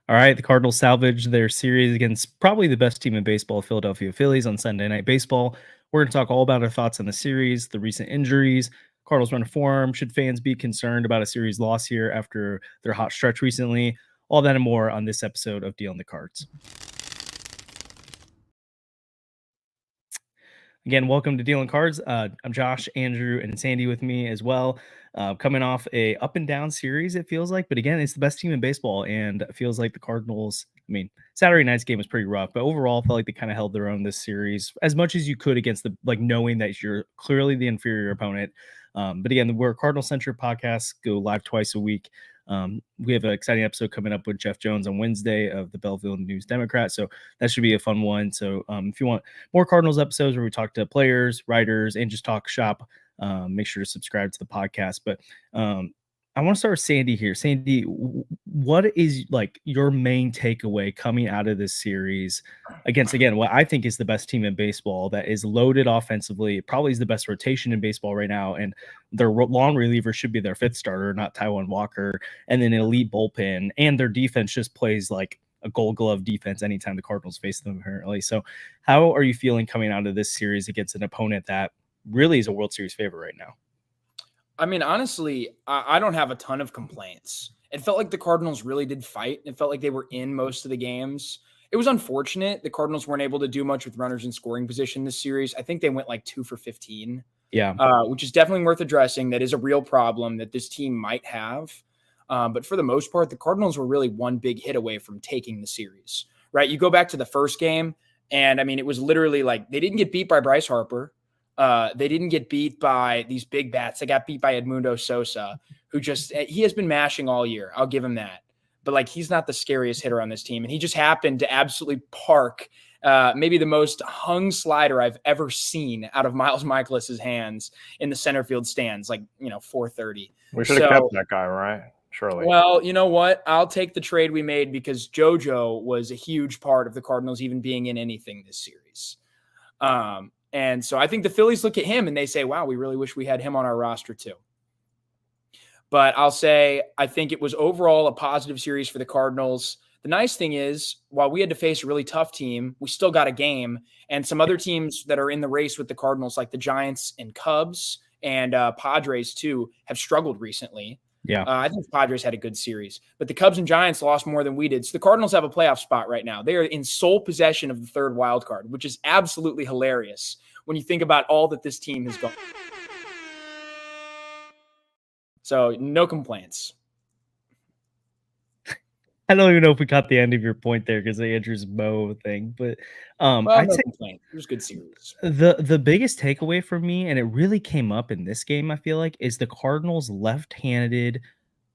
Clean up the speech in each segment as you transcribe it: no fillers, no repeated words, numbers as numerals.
All right, the Cardinals salvaged their series against probably the best team in baseball, Philadelphia Phillies, on Sunday Night Baseball. We're going to talk all about our thoughts on the series, the recent injuries, Cardinals run of form. Should fans be concerned about a series loss here after their hot stretch recently? All that and more on this episode of Dealing the Cards. Again, welcome to Dealing Cards. I'm Josh, Andrew, and Sandy with me as well. Coming off a up and down series, it feels like. But again, it's the best team in baseball, and it feels like the Cardinals. I mean, Saturday night's game was pretty rough, but overall, I felt like they kind of held their own this series as much as you could against the knowing that you're clearly the inferior opponent. But again, we're a Cardinal centric podcast, go live twice a week. We have an exciting episode coming up with Jeff Jones on Wednesday of the Belleville News Democrat. So that should be a fun one. So if you want more Cardinals episodes where we talk to players, writers, and just talk shop, make sure to subscribe to the podcast. But I want to start with Sandy here. Sandy, what is like your main takeaway coming out of this series against, again, what I think is the best team in baseball that is loaded offensively? It probably is the best rotation in baseball right now. And their long reliever should be their fifth starter, not Taijuan Walker, and then an elite bullpen. And their defense just plays like a gold glove defense anytime the Cardinals face them, apparently. So how are you feeling coming out of this series against an opponent that really is a World Series favorite right now? I mean, honestly, I don't have a ton of complaints. It felt like the Cardinals really did fight. It felt like they were in most of the games. It was unfortunate the Cardinals weren't able to do much with runners in scoring position this series. I think they went like 2 for 15. Yeah. Which is definitely worth addressing. That is a real problem that this team might have. But for the most part, the Cardinals were really one big hit away from taking the series, right? You go back to the first game, and I mean, it was literally like they didn't get beat by Bryce Harper. They didn't get beat by these big bats. They got beat by Edmundo Sosa, who he has been mashing all year. I'll give him that. But like, he's not the scariest hitter on this team. And he just happened to absolutely park maybe the most hung slider I've ever seen out of Miles Michaelis's hands in the center field stands, like, 430. We should have kept that guy, right? Surely. Well, you know what? I'll take the trade we made because JoJo was a huge part of the Cardinals even being in anything this series. And so I think the Phillies look at him and they say, wow, we really wish we had him on our roster too. But I'll say, I think it was overall a positive series for the Cardinals. The nice thing is, while we had to face a really tough team, we still got a game. And some other teams that are in the race with the Cardinals, like the Giants and Cubs and Padres too, have struggled recently. Yeah, I think the Padres had a good series, but the Cubs and Giants lost more than we did. So the Cardinals have a playoff spot right now. They are in sole possession of the third wild card, which is absolutely hilarious when you think about all that this team has gone. So no complaints. I don't even know if we caught the end of your point there because of Andrew's Mo thing, but I'd say it was a good series. The biggest takeaway for me, and it really came up in this game, I feel like, is the Cardinals' left-handed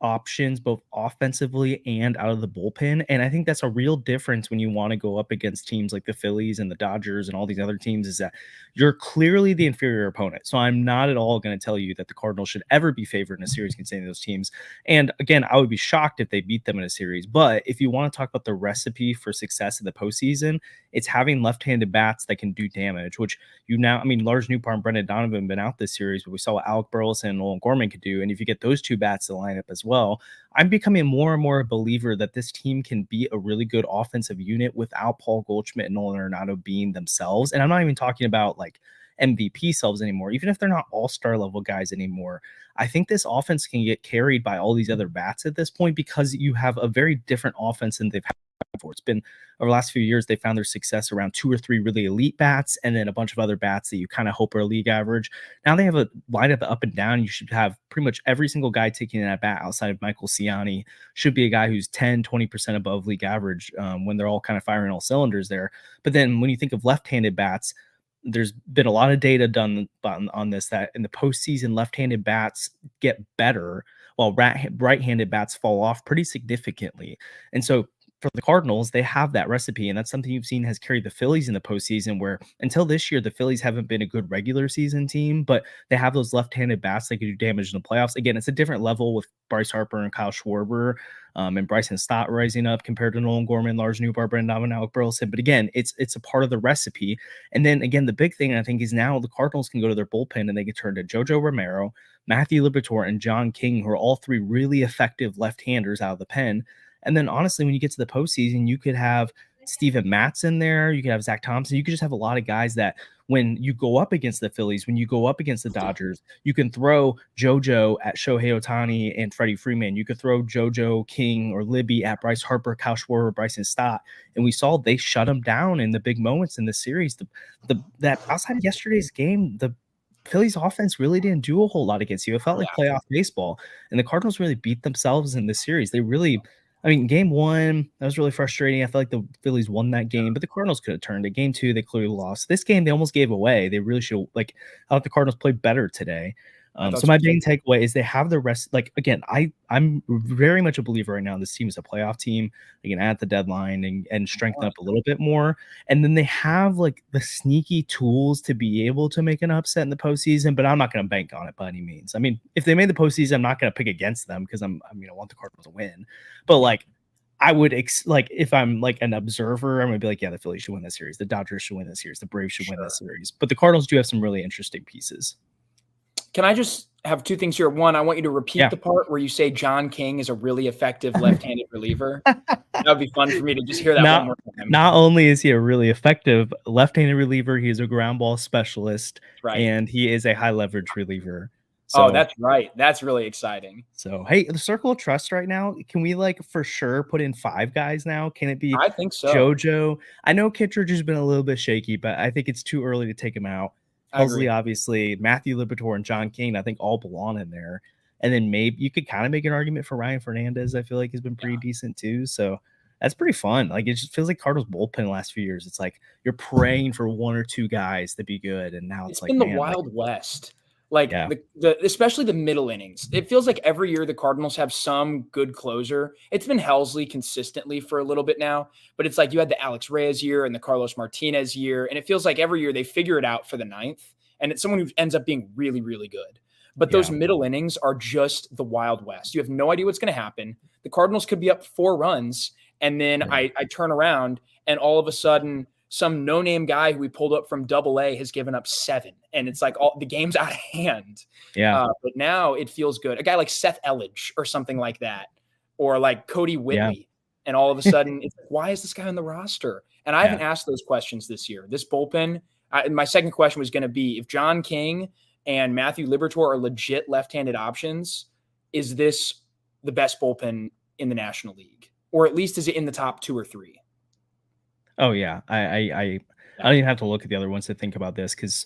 options, both offensively and out of the bullpen. And I think that's a real difference when you want to go up against teams like the Phillies and the Dodgers and all these other teams, is that you're clearly the inferior opponent. So I'm not at all going to tell you that the Cardinals should ever be favored in a series against any of those teams. And again, I would be shocked if they beat them in a series. But if you want to talk about the recipe for success in the postseason, it's having left-handed bats that can do damage, which Lars Nootbaar and Brendan Donovan have been out this series, but we saw what Alec Burleson and Nolan Gorman could do. And if you get those two bats to line up as well, I'm becoming more and more a believer that this team can be a really good offensive unit without Paul Goldschmidt and Nolan Arenado being themselves. And I'm not even talking about like MVP selves anymore. Even if they're not all-star level guys anymore, I think this offense can get carried by all these other bats at this point because you have a very different offense than they've had before. It's been over the last few years, they found their success around 2 or 3 really elite bats and then a bunch of other bats that you kind of hope are league average. Now they have a lineup up and down. You should have pretty much every single guy taking that bat outside of Michael Ciani should be a guy who's 10-20% above league average when they're all kind of firing all cylinders there. But then when you think of left-handed bats, there's been a lot of data done on this, that in the postseason, left-handed bats get better while right-handed bats fall off pretty significantly. And so for the Cardinals, they have that recipe, and that's something you've seen has carried the Phillies in the postseason, where until this year, the Phillies haven't been a good regular season team, but they have those left-handed bats that can do damage in the playoffs. Again, it's a different level with Bryce Harper and Kyle Schwarber and Bryson Stott rising up compared to Nolan Gorman, Lars Nootbaar, Brendan Donovan, Alec Burleson. But again, it's a part of the recipe. And then again, the big thing I think is now the Cardinals can go to their bullpen and they can turn to JoJo Romero, Matthew Liberatore, and John King, who are all three really effective left-handers out of the pen. And then honestly, when you get to the postseason, you could have Steven Matz in there, you could have Zach Thompson, you could just have a lot of guys that when you go up against the Phillies, when you go up against the Dodgers, you can throw JoJo at Shohei Ohtani and Freddie Freeman. You could throw JoJo King or Libby at Bryce Harper, Kyle Schwarber, Bryson Stott. And we saw they shut them down in the big moments in the series. That outside of yesterday's game, the Phillies offense really didn't do a whole lot against you. It felt like playoff baseball, and the Cardinals really beat themselves in this series. They really, I mean, game one, that was really frustrating. I feel like the Phillies won that game, but the Cardinals could have turned it. Game two, they clearly lost. This game, they almost gave away. They really should, I thought the Cardinals played better today. So my main takeaway is they have the rest. Again, I'm very much a believer right now. This team is a playoff team. They can add the deadline and strengthen up a little bit more. And then they have the sneaky tools to be able to make an upset in the postseason. But I'm not going to bank on it by any means. I mean, if they made the postseason, I'm not going to pick against them because I want the Cardinals to win. But I would if I'm an observer, I'm gonna be yeah, the Phillies should win this series. The Dodgers should win this series. The Braves should win this series. But the Cardinals do have some really interesting pieces. Can I just have two things here? One, I want you to repeat the part where you say John King is a really effective left-handed reliever. That would be fun for me to just hear that one more time. Not only is he a really effective left-handed reliever, he is a ground ball specialist, and he is a high leverage reliever. So, that's right. That's really exciting. So, hey, the circle of trust right now, can we for sure put in 5 guys now? Can it be I think so. JoJo? I know Kittredge has been a little bit shaky, but I think it's too early to take him out. Helsley, obviously, Matthew Liberatore and John King, I think all belong in there. And then maybe you could kind of make an argument for Ryan Fernandez. I feel like he's been pretty decent too. So that's pretty fun. It just feels like Cardinals bullpen the last few years. It's you're praying for 1 or 2 guys to be good. And now it's been the Wild West. Especially the middle innings. It feels like every year the Cardinals have some good closer. It's been Helsley consistently for a little bit now, but it's you had the Alex Reyes year and the Carlos Martinez year, and it feels like every year they figure it out for the 9th, and it's someone who ends up being really, really good. But those middle innings are just the Wild West. You have no idea what's going to happen. The Cardinals could be up 4 runs, and then I turn around, and all of a sudden some no-name guy who we pulled up from AA has given up 7, and it's all the game's out of hand. But now it feels good. A guy like Seth Elledge or something like that, or Cody Whitley, and all of a sudden it's why is this guy on the roster? And I haven't asked those questions this year. This bullpen. My second question was going to be, if John King and Matthew Liberatore are legit left-handed options, is this the best bullpen in the National League, or at least is it in the top 2 or 3? Oh yeah, I don't even have to look at the other ones to think about this because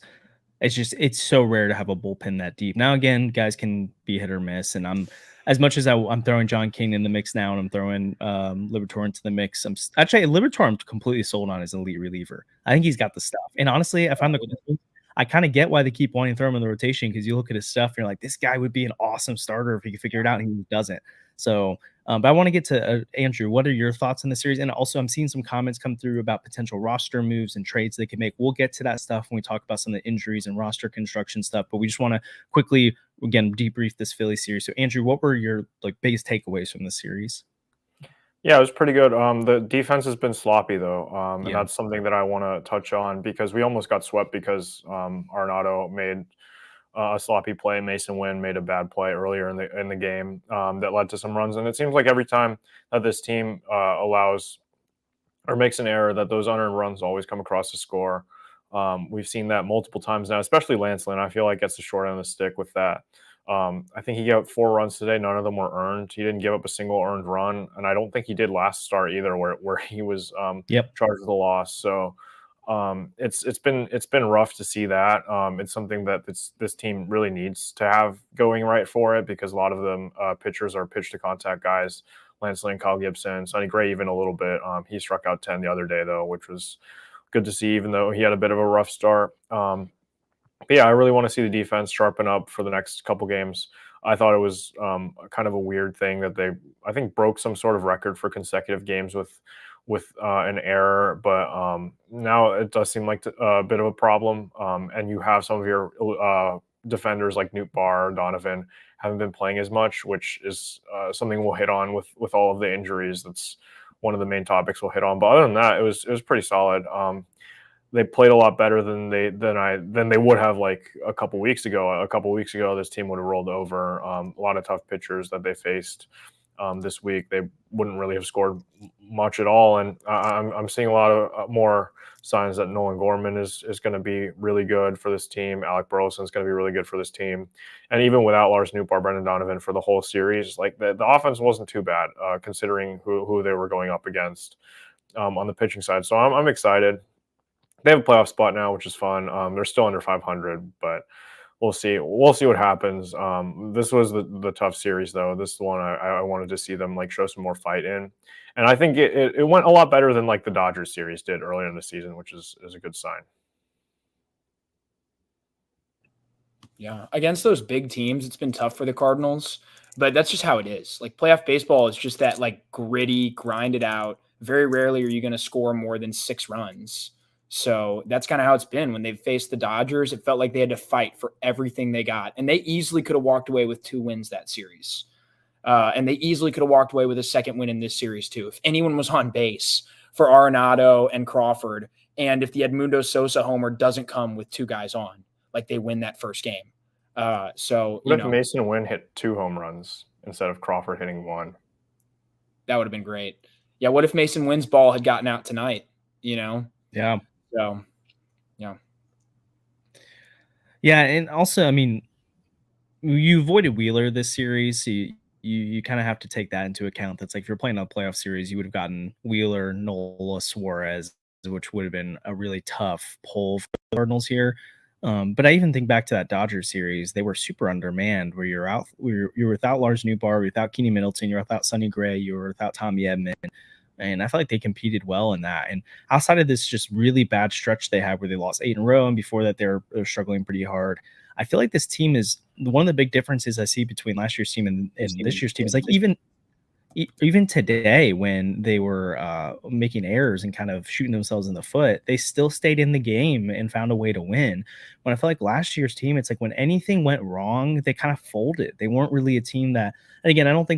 it's so rare to have a bullpen that deep. Now again, guys can be hit or miss, and as much as I'm throwing John King in the mix now, and I'm throwing Liberatore into the mix. Liberatore I'm completely sold on as an elite reliever. I think he's got the stuff, and honestly, I kind of get why they keep wanting to throw him in the rotation because you look at his stuff and you're like, this guy would be an awesome starter if he could figure it out, and he doesn't. So, but I want to get to Andrew. What are your thoughts on the series? And also, I'm seeing some comments come through about potential roster moves and trades they can make. We'll get to that stuff when we talk about some of the injuries and roster construction stuff. But we just want to quickly, again, debrief this Philly series. So, Andrew, what were your biggest takeaways from the series? Yeah, it was pretty good. The defense has been sloppy though, and that's something that I want to touch on because we almost got swept because Arenado made a sloppy play. Mason Wynn made a bad play earlier in the game that led to some runs, and it seems like every time that this team allows or makes an error, that those unearned runs always come across the score. We've seen that multiple times now, especially Lance Lynn. I feel like gets the short end of the stick with that. I think he gave up 4 runs today. None of them were earned. He didn't give up a single earned run, and I don't think he did last start either, where he was charged with a loss. So it's been rough to see that. It's something that this team really needs to have going right for it because a lot of them pitchers are pitch to contact guys. Lance Lynn, Kyle Gibson, Sonny Gray, even a little bit. He struck out 10 the other day though, which was good to see, even though he had a bit of a rough start. But yeah, I really want to see the defense sharpen up for the next couple games. I thought it was kind of a weird thing that they, I think, broke some sort of record for consecutive games with an error, but now it does seem like a bit of a problem. And you have some of your defenders like Nootbaar, Donovan haven't been playing as much, which is something we'll hit on with all of the injuries. That's one of the main topics we'll hit on. But other than that, it was pretty solid. They played a lot better than they would have like a couple weeks ago. A couple weeks ago, this team would have rolled over. A lot of tough pitchers that they faced. this week, they wouldn't really have scored much at all. And I'm seeing a lot of more signs that Nolan Gorman is going to be really good for this team. Alec Burleson is going to be really good for this team. And even without Lars Nootbaar, Brendan Donovan for the whole series, like the offense wasn't too bad considering who they were going up against on the pitching side. So I'm excited. They have a playoff spot now, which is fun. They're still under 500, but we'll see. We'll see what happens. This was the tough series, though. This is the one I wanted to see them like show some more fight in, and I think it went a lot better than like the Dodgers series did earlier in the season, which is a good sign. Yeah, against those big teams, it's been tough for the Cardinals, but that's just how it is. Like playoff baseball is just that like gritty, grind it out. Very rarely are you going to score more than 6 runs. So that's kind of how it's been when they've faced the Dodgers. It felt like they had to fight for everything they got, and they easily could have walked away with 2 wins that series. And they easily could have walked away with a second win in this series too. If anyone was on base for Arenado and Crawford, and if the Edmundo Sosa homer doesn't come with 2 guys on, like they win that first game. So what if Mason Wynn hit 2 home runs instead of Crawford hitting 1? That would have been great. Yeah. What if Mason Wynn's ball had gotten out tonight? Yeah. So, yeah. Yeah, and also, I mean, you avoided Wheeler this series, so you kind of have to take that into account. That's like if you're playing a playoff series, you would have gotten Wheeler, Nola, Suarez, which would have been a really tough pull for the Cardinals here. But I even think back to that Dodgers series; they were super undermanned. Where you're without Lars Nootbaar, without Keeney Middleton, you're without Sonny Gray, you were without Tommy Edman. And I feel like they competed well in that. And outside of this just really bad stretch they had where they lost 8 in a row, and before that they're struggling pretty hard. I feel like this team is one of the big differences I see between last year's team and this year's team is like even today when they were making errors and kind of shooting themselves in the foot, they still stayed in the game and found a way to win. When I feel like last year's team, it's like when anything went wrong, they kind of folded. They weren't really a team that, and again, I don't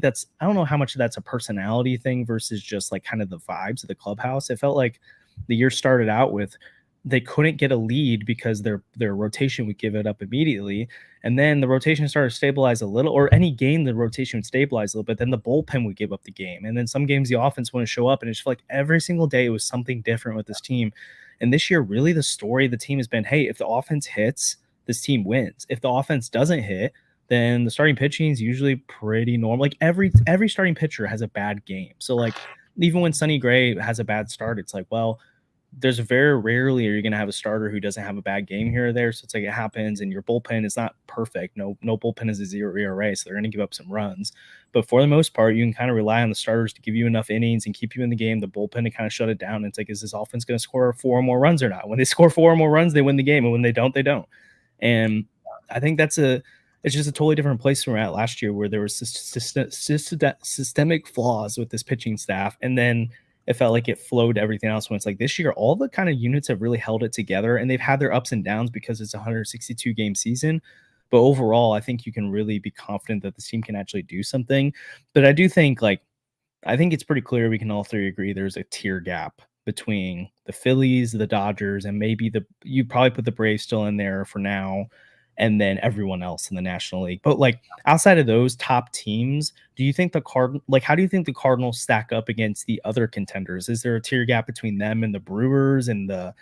know how much of that's a personality thing versus just like kind of the vibes of the clubhouse. It felt like the year started out with they couldn't get a lead because their rotation would give it up immediately. And then the rotation started to stabilize a little, or any game, the rotation would stabilize a little bit. Then the bullpen would give up the game. And then some games, the offense wouldn't show up. And it's like every single day, it was something different with this team. And this year, really the story of the team has been, hey, if the offense hits, this team wins. If the offense doesn't hit, then the starting pitching is usually pretty normal. Like every starting pitcher has a bad game. So like even when Sonny Gray has a bad start, it's like, well, there's very rarely are you going to have a starter who doesn't have a bad game here or there. So it's like it happens, and your bullpen is not perfect. No bullpen is a 0 ERA, so they're going to give up some runs. But for the most part, you can kind of rely on the starters to give you enough innings and keep you in the game. The bullpen to kind of shut it down. And it's like, is this offense going to score 4 or more runs or not? When they score 4 or more runs, they win the game, and when they don't, they don't. And I think it's just a totally different place from we're at last year, where there was systemic flaws with this pitching staff, and then it felt like it flowed to everything else. When it's like this year, all the kind of units have really held it together, and they've had their ups and downs because it's a 162 game season. But overall, I think you can really be confident that this team can actually do something. But I do think I think it's pretty clear we can all 3 agree there's a tier gap between the Phillies, the Dodgers, and maybe you probably put the Braves still in there for now, and then everyone else in the National League. But like outside of those top teams, do you think how do you think the Cardinals stack up against the other contenders? Is there a tier gap between them and the Brewers and the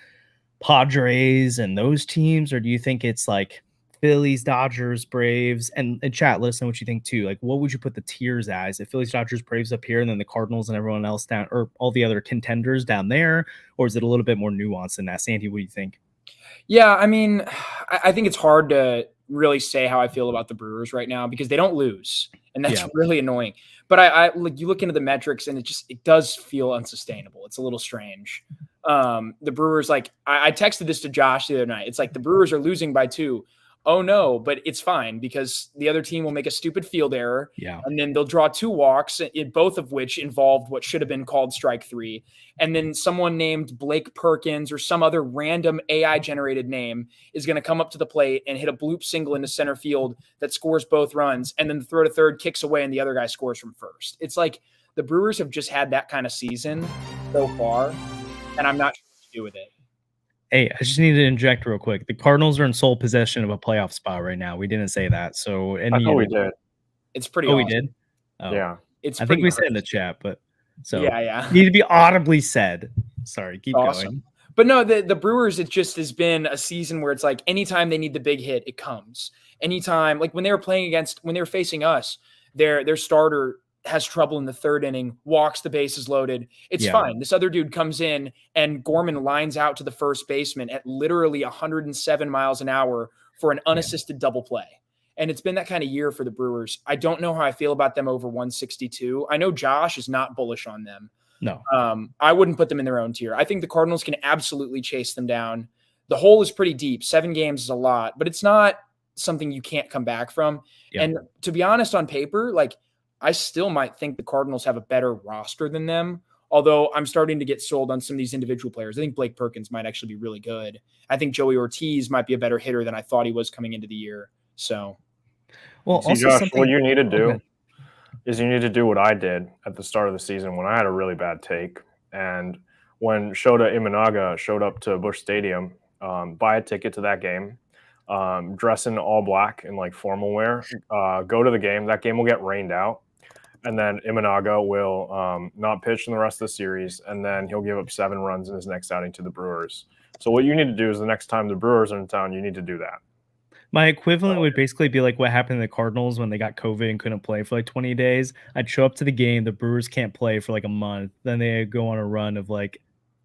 Padres and those teams? Or do you think it's like Phillies, Dodgers, Braves, and chat, let us know what you think too. Like what would you put the tiers as? If Phillies, Dodgers, Braves up here, and then the Cardinals and everyone else down, or all the other contenders down there? Or is it a little bit more nuanced than that? Sandy, what do you think? Yeah, I mean, I think it's hard to really say how I feel about the Brewers right now because they don't lose, and that's really annoying. But I you look into the metrics, and it does feel unsustainable. It's a little strange. The Brewers, like I texted this to Josh the other night. It's like the Brewers are losing by 2. Oh no, but it's fine because the other team will make a stupid field error. Yeah. And then they'll draw 2 walks, both of which involved what should have been called strike 3. And then someone named Blake Perkins or some other random AI generated name is going to come up to the plate and hit a bloop single into center field that scores both runs. And then the throw to third kicks away and the other guy scores from first. It's like the Brewers have just had that kind of season so far, and I'm not sure what to do with it. Hey, I just need to inject real quick. The Cardinals are in sole possession of a playoff spot right now. We didn't say that. So, I thought we did. It's pretty awesome. awesome. We did? Oh. Yeah. It's I think pretty we said in the crazy. chat, but so Yeah. need to be audibly said. Sorry, keep Awesome. going. But no, the Brewers, it just has been a season where it's like anytime they need the big hit, it comes. Anytime, like when they were facing us, their starter has trouble in the third inning, walks, the bases loaded. It's fine. This other dude comes in and Gorman lines out to the first baseman at literally 107 miles an hour for an unassisted double play. And it's been that kind of year for the Brewers. I don't know how I feel about them over 162. I know Josh is not bullish on them. No. I wouldn't put them in their own tier. I think the Cardinals can absolutely chase them down. The hole is pretty deep. 7 games is a lot, but it's not something you can't come back from. Yeah. And to be honest, on paper, like I still might think the Cardinals have a better roster than them. Although I'm starting to get sold on some of these individual players. I think Blake Perkins might actually be really good. I think Joey Ortiz might be a better hitter than I thought he was coming into the year. So, well, see, also Josh, what you need to do is you need to do what I did at the start of the season when I had a really bad take. And when Shota Imanaga showed up to Busch Stadium, buy a ticket to that game, dress in all black in like formal wear, go to the game. That game will get rained out. And then Imanaga will not pitch in the rest of the series. And then he'll give up 7 runs in his next outing to the Brewers. So what you need to do is the next time the Brewers are in town, you need to do that. My equivalent would basically be like what happened to the Cardinals when they got COVID and couldn't play for like 20 days. I'd show up to the game. The Brewers can't play for like a month. Then they go on a run of like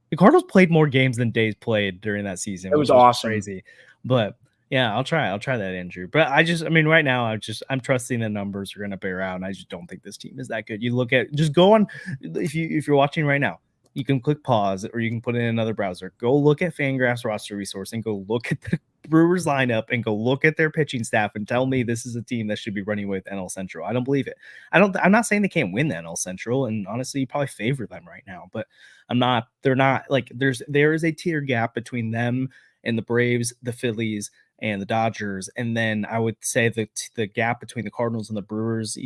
the Cardinals played more games than days played during that season. It was awesome. Crazy. But yeah, I'll try that, Andrew. But right now I'm trusting the numbers are going to bear out. And I just don't think this team is that good. You look at just go on if you're watching right now. You can click pause or you can put in another browser. Go look at Fangraphs roster resource and go look at the Brewers lineup and go look at their pitching staff and tell me this is a team that should be running with NL Central. I don't believe it. I'm not saying they can't win the NL Central, and honestly, you probably favor them right now, but they're not like there is a tier gap between them and the Braves, the Phillies, and the Dodgers. And then I would say that the gap between the Cardinals and the Brewers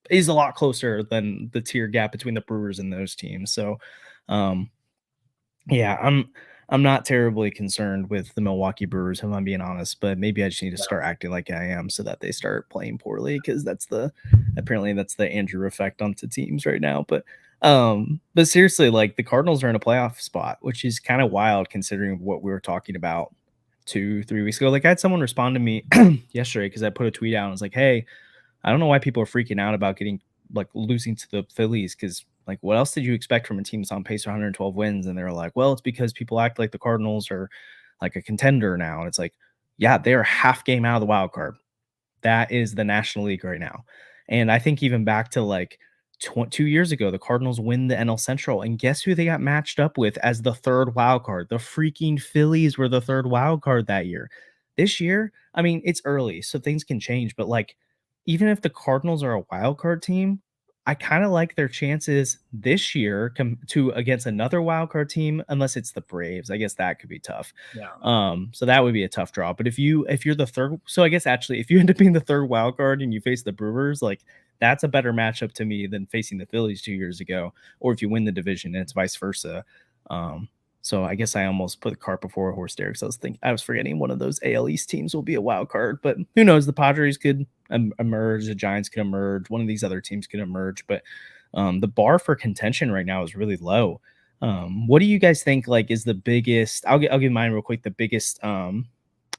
is a lot closer than the tier gap between the Brewers and those teams. So, yeah, I'm not terribly concerned with the Milwaukee Brewers, if I'm being honest, but maybe I just need to start acting like I am so that they start playing poorly because apparently that's the Andrew effect onto teams right now. But seriously, like the Cardinals are in a playoff spot, which is kind of wild considering what we were talking about 2-3 weeks ago. Like I had someone respond to me yesterday because I put a tweet out and I was like, hey, I don't know why people are freaking out about losing to the Phillies because like what else did you expect from a team that's on pace for 112 wins? And they're like, well, it's because people act like the Cardinals are like a contender now. And it's like, yeah, they're half game out of the wild card. That is the National League right now. And I think even back to like 2 years ago, the Cardinals win the NL Central. And guess who they got matched up with as the third wild card? The freaking Phillies were the third wild card that year. This year, I mean, it's early, so things can change. But like, even if the Cardinals are a wild card team, I kind of like their chances this year against another wild card team, unless it's the Braves. I guess that could be tough. Yeah. So that would be a tough draw. But if you're the third, so I guess actually, if you end up being the third wild card and you face the Brewers, like that's a better matchup to me than facing the Phillies 2 years ago. Or if you win the division, and it's vice versa. So I guess I almost put the cart before a horse there because I was forgetting one of those AL East teams will be a wild card, but who knows? The Padres could emerge, the Giants could emerge, one of these other teams could emerge, but the bar for contention right now is really low. What do you guys think is the biggest? I'll give mine real quick. The biggest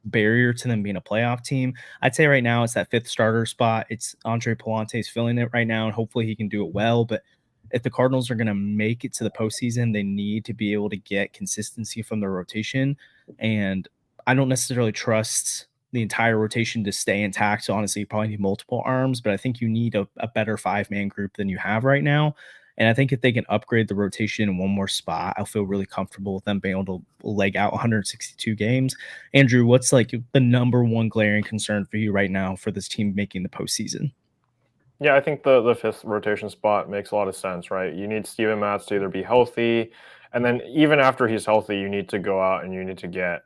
barrier to them being a playoff team, I'd say right now it's that 5th starter spot. It's Andre Palante's filling it right now, and hopefully he can do it well, but if the Cardinals are going to make it to the postseason, they need to be able to get consistency from the rotation. And I don't necessarily trust the entire rotation to stay intact. So honestly, you probably need multiple arms, but I think you need a better 5-man group than you have right now. And I think if they can upgrade the rotation in one more spot, I'll feel really comfortable with them being able to leg out 162 games. Andrew, what's the number one glaring concern for you right now for this team making the postseason? Yeah, I think the 5th rotation spot makes a lot of sense, right? You need Steven Matz to either be healthy, and then even after he's healthy, you need to go out and you need to get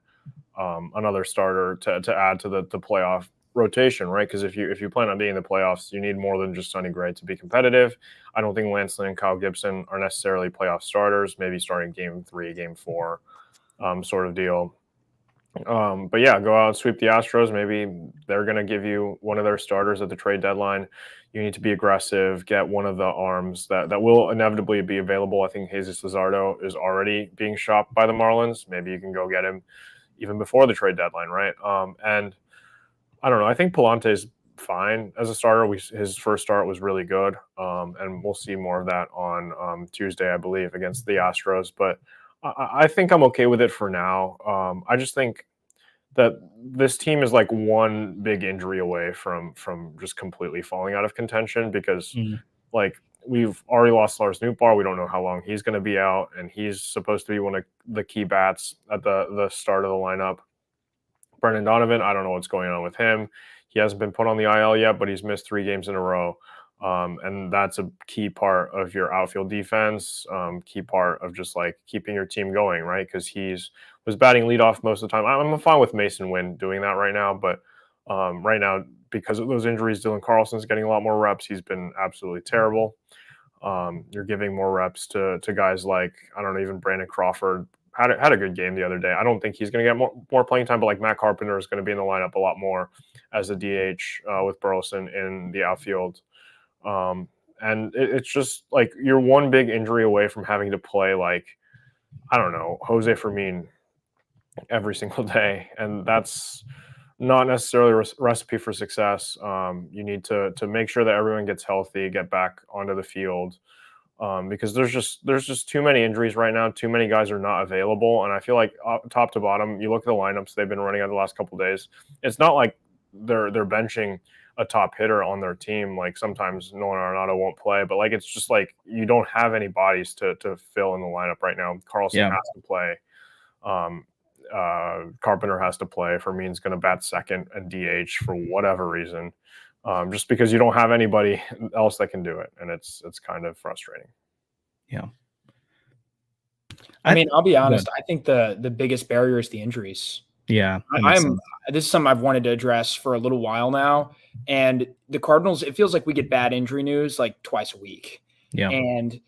another starter to add to the playoff rotation, right? Because if you plan on being in the playoffs, you need more than just Sonny Gray to be competitive. I don't think Lance Lynn and Kyle Gibson are necessarily playoff starters, maybe starting game 3, game 4 sort of deal. But yeah, go out and sweep the Astros. Maybe they're going to give you one of their starters at the trade deadline. You need to be aggressive, get one of the arms that will inevitably be available. I think Jesus Luzardo is already being shopped by the Marlins. Maybe you can go get him even before the trade deadline, right? And I don't know. I think Palante is fine as a starter. His first start was really good, and we'll see more of that on Tuesday, I believe, against the Astros. But I think I'm okay with it for now. I just think that this team is like one big injury away from just completely falling out of contention because Mm. like we've already lost Lars Nootbaar. We don't know how long he's going to be out, and he's supposed to be one of the key bats at the start of the lineup. Brendan Donovan, I don't know what's going on with him. He hasn't been put on the IL yet, but he's missed 3 games in a row. And that's a key part of your outfield defense, key part of just like keeping your team going, right? Because was batting leadoff most of the time. I'm fine with Mason Wynn doing that right now, but right now, because of those injuries, Dylan Carlson's getting a lot more reps. He's been absolutely terrible. You're giving more reps to guys like, I don't know, even Brandon Crawford had a good game the other day. I don't think he's going to get more playing time, but like Matt Carpenter is going to be in the lineup a lot more as a DH with Burleson in the outfield. And it's just like you're one big injury away from having to play like, I don't know, Jose Fermin every single day. And that's not necessarily a recipe for success. You need to make sure that everyone gets healthy, get back onto the field. Because there's just too many injuries right now. Too many guys are not available, and I feel like top to bottom, you look at the lineups they've been running out the last couple of days. It's not like they're benching a top hitter on their team. Like sometimes Nolan Arenado won't play, but like it's just like you don't have any bodies to fill in the lineup right now. Carlson has to play. Carpenter has to play. Fermin's going to bat second and DH for whatever reason. Just because you don't have anybody else that can do it, and it's kind of frustrating. Yeah. I mean, I'll be honest. I think the biggest barrier is the injuries. Yeah. This is something I've wanted to address for a little while now. And the Cardinals, it feels like we get bad injury news like twice a week. Yeah. And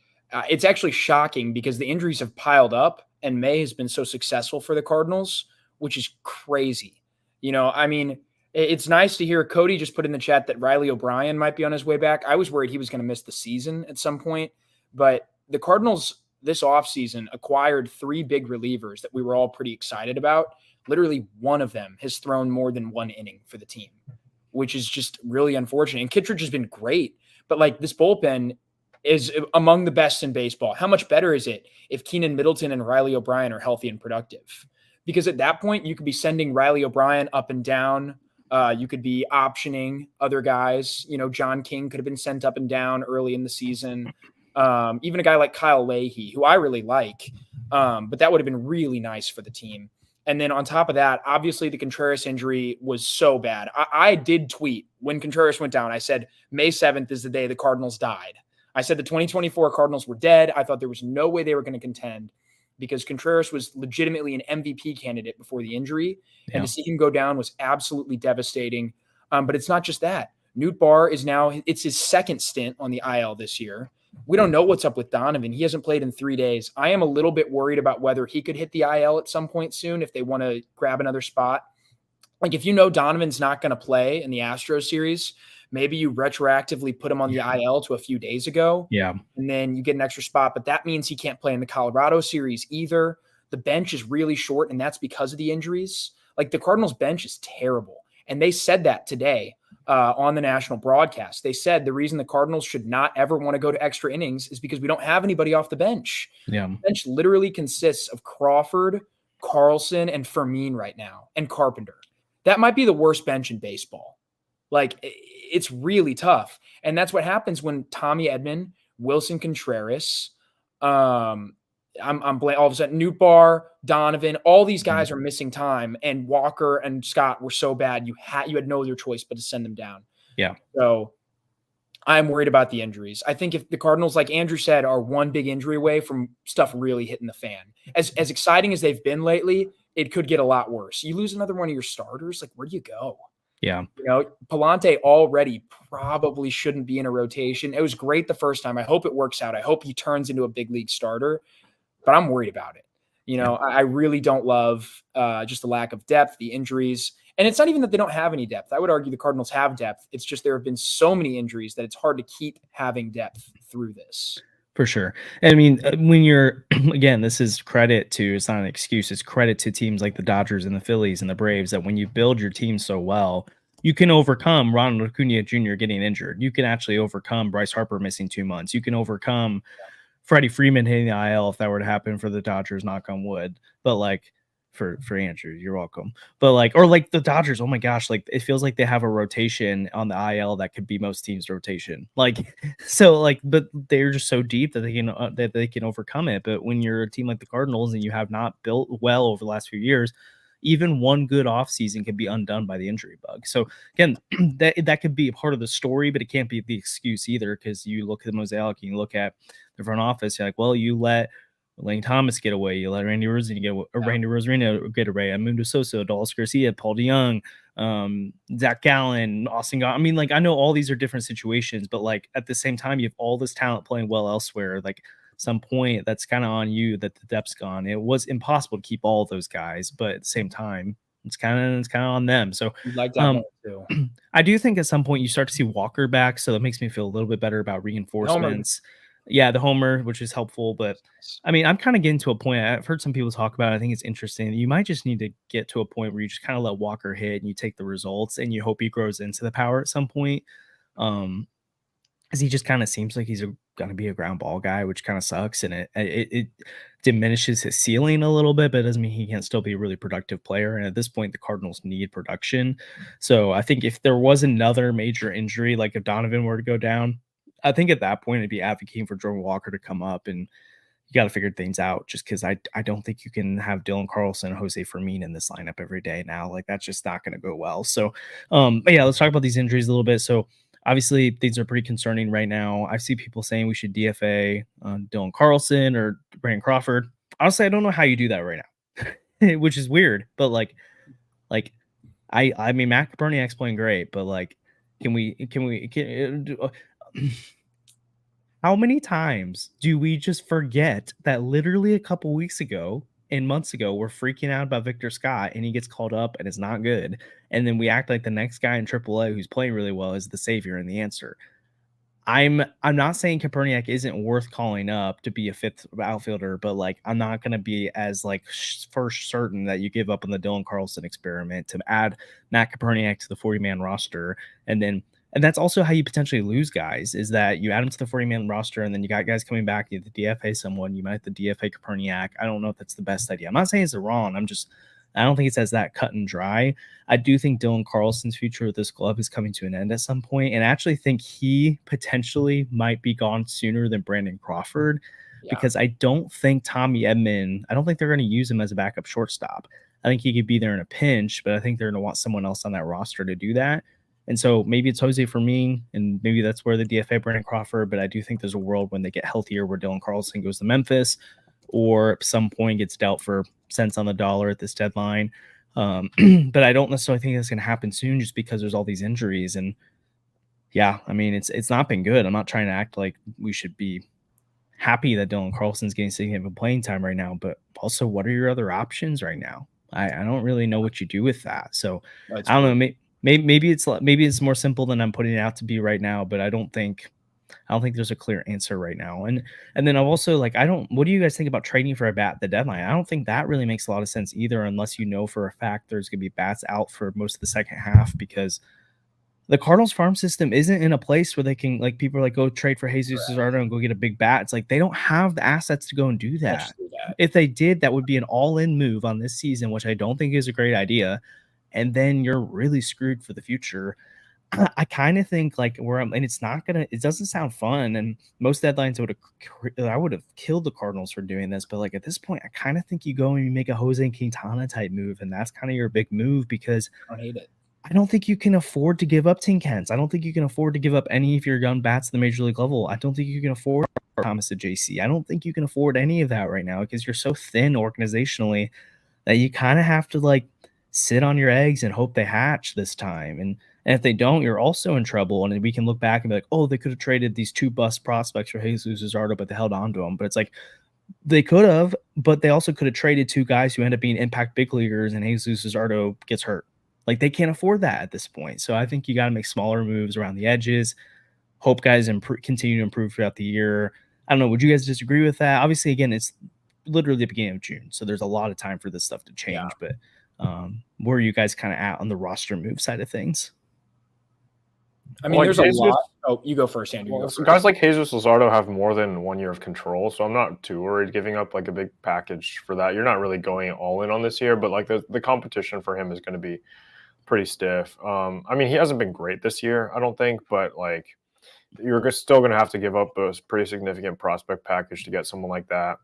it's actually shocking because the injuries have piled up, and May has been so successful for the Cardinals, which is crazy. You know, I mean, it's nice to hear Cody just put in the chat that Riley O'Brien might be on his way back. I was worried he was going to miss the season at some point, but the Cardinals this offseason acquired 3 big relievers that we were all pretty excited about. Literally one of them has thrown more than 1 inning for the team, which is just really unfortunate. And Kittredge has been great, but like this bullpen is among the best in baseball. How much better is it if Keenan Middleton and Riley O'Brien are healthy and productive? Because at that point, you could be sending Riley O'Brien up and down. You could be optioning other guys. You know, John King could have been sent up and down early in the season. Even a guy like Kyle Leahy, who I really like, but that would have been really nice for the team. And then on top of that, obviously the Contreras injury was so bad. I did tweet when Contreras went down. I said, May 7th is the day the Cardinals died. I said the 2024 Cardinals were dead. I thought there was no way they were going to contend because Contreras was legitimately an MVP candidate before the injury. Yeah. And to see him go down was absolutely devastating. But it's not just that. Nootbaar is now, it's his second stint on the IL this year. We don't know what's up with Donovan. He hasn't played in 3 days. I am a little bit worried about whether he could hit the IL at some point soon if they want to grab another spot. Like if you know Donovan's not going to play in the Astros series, maybe you retroactively put him on the IL to a few days ago. Yeah. And then you get an extra spot, but that means he can't play in the Colorado series either. The bench is really short, and that's because of the injuries. Like the Cardinals bench is terrible. And they said that today on the national broadcast. They said the reason the Cardinals should not ever want to go to extra innings is because we don't have anybody off the bench. Yeah. The bench literally consists of Crawford, Carlson, and Fermin right now, and Carpenter. That might be the worst bench in baseball. Like, it's really tough. And that's what happens when Tommy Edman, Wilson Contreras, all of a sudden, Nootbaar, Donovan, all these guys are missing time, and Walker and Scott were so bad you had no other choice but to send them down. Yeah. So I'm worried about the injuries. I think if the Cardinals, like Andrew said, are one big injury away from stuff really hitting the fan. As exciting as they've been lately, it could get a lot worse. You lose another one of your starters, like where do you go? Yeah. You know, Palante already probably shouldn't be in a rotation. It was great the first time. I hope it works out. I hope he turns into a big league starter, but I'm worried about it. I really don't love just the lack of depth, the injuries. And it's not even that they don't have any depth. I would argue the Cardinals have depth. It's just there have been so many injuries that it's hard to keep having depth through this. For sure. I mean, when you're, again, this is credit to, it's not an excuse, it's credit to teams like the Dodgers and the Phillies and the Braves that when you build your team so well, you can overcome Ronald Acuna Jr. getting injured. You can actually overcome Bryce Harper missing 2 months. You can overcome Freddie Freeman hitting the IL if that were to happen for the Dodgers, knock on wood. But like, for Andrew, you're welcome. But like, or like the Dodgers, oh my gosh, like it feels like they have a rotation on the IL that could be most teams' rotation. Like, so like, but they're just so deep that they can overcome it. But when you're a team like the Cardinals and you have not built well over the last few years, even one good offseason can be undone by the injury bug. So again, that could be a part of the story, but it can't be the excuse either, because you look at the mosaic and you look at the front office, you're like, well, you let Lane Thomas get away. You let Randy Rosarino get away. Amundo Sosa, Dallas Garcia, Paul DeYoung, Zach Gallen, Austin. I mean, like, I know all these are different situations, but like at the same time, you have all this talent playing well elsewhere. Like some point, that's kind of on you that the depth's gone. It was impossible to keep all those guys, but at the same time, it's kind of on them. So you'd like that too. I do think at some point you start to see Walker back, so that makes me feel a little bit better about reinforcements. Yeah, the homer, which is helpful. But I mean, I'm kind of getting to a point. I've heard some people talk about it. I think it's interesting. You might just need to get to a point where you just kind of let Walker hit and you take the results and you hope he grows into the power at some point. Because he just kind of seems like he's going to be a ground ball guy, which kind of sucks. And it diminishes his ceiling a little bit, but it doesn't mean he can't still be a really productive player. And at this point, the Cardinals need production. So I think if there was another major injury, like if Donovan were to go down, I think at that point, I'd be advocating for Jordan Walker to come up, and you got to figure things out, just because I don't think you can have Dylan Carlson and Jose Fermin in this lineup every day now. Like, that's just not going to go well. So, but yeah, let's talk about these injuries a little bit. So obviously things are pretty concerning right now. I see people saying we should DFA Dylan Carlson or Brandon Crawford. Honestly, I don't know how you do that right now, which is weird, but like I mean, Matt Kaepernick's playing great, but like, how many times do we just forget that literally a couple weeks ago and months ago we're freaking out about Victor Scott and he gets called up and it's not good, and then we act like the next guy in AAA who's playing really well is the savior and the answer? I'm not saying Kaepernick isn't worth calling up to be a fifth outfielder, but like, I'm not going to be as like first certain that you give up on the Dylan Carlson experiment to add Matt Kaepernick to the 40-man roster. And that's also how you potentially lose guys, is that you add them to the 40-man roster and then you got guys coming back. You have to DFA someone. You might have to DFA Kaepernick. I don't know if that's the best idea. I'm not saying it's wrong. I don't think it's as that cut and dry. I do think Dylan Carlson's future with this club is coming to an end at some point, and I actually think he potentially might be gone sooner than Brandon Crawford, because I don't think Tommy Edman, I don't think they're going to use him as a backup shortstop. I think he could be there in a pinch, but I think they're going to want someone else on that roster to do that. And so maybe it's Jose Fermin, and maybe that's where the DFA Brandon Crawford, but I do think there's a world when they get healthier where Dylan Carlson goes to Memphis, or at some point gets dealt for cents on the dollar at this deadline. But I don't necessarily think that's going to happen soon, just because there's all these injuries. And yeah, I mean, it's not been good. I'm not trying to act like we should be happy that Dylan Carlson's getting significant playing time right now, but also, what are your other options right now? I don't really know what you do with that. So I don't know. Maybe it's more simple than I'm putting it out to be right now, but I don't think there's a clear answer right now. And then I've also, like, what do you guys think about trading for a bat at the deadline? I don't think that really makes a lot of sense either, unless you know for a fact there's going to be bats out for most of the second half, because the Cardinals farm system isn't in a place where they can, like, people are like, go trade for Jesus Luzardo and go get a big bat. It's like, they don't have the assets to go and do that. If they did, that would be an all-in move on this season, which I don't think is a great idea. And then you're really screwed for the future. I kind of think, like, and it doesn't sound fun. And most deadlines I would have killed the Cardinals for doing this. But like, at this point, I kind of think you go and you make a Jose Quintana type move. And that's kind of your big move, because I don't hate it. I don't think you can afford to give up Tin Kens. I don't think you can afford to give up any of your young bats at the major league level. I don't think you can afford Thomas at JC. I don't think you can afford any of that right now, because you're so thin organizationally that you kind of have to, like, sit on your eggs and hope they hatch this time. And if they don't, you're also in trouble. And we can look back and be like, oh, they could have traded these two bust prospects for Jesus Luzardo, but they held on to them. But it's like, They could have, but they also could have traded 2 guys who end up being impact big leaguers, and Jesus Luzardo gets hurt. Like, they can't afford that at this point. So I think you got to make smaller moves around the edges. Hope guys continue to improve throughout the year. I don't know. Would you guys disagree with that? Obviously, again, it's literally the beginning of June, so there's a lot of time for this stuff to change. Yeah. But where are you guys kind of at on the roster move side of things? I mean, there's a lot. Oh, you go first, Andrew. Well, guys like Jesus Luzardo have more than 1 year of control, so I'm not too worried giving up like a big package for that. You're not really going all in on this year, but like the competition for him is going to be pretty stiff. I mean, he hasn't been great this year, I don't think, but like you're still going to have to give up a pretty significant prospect package to get someone like that.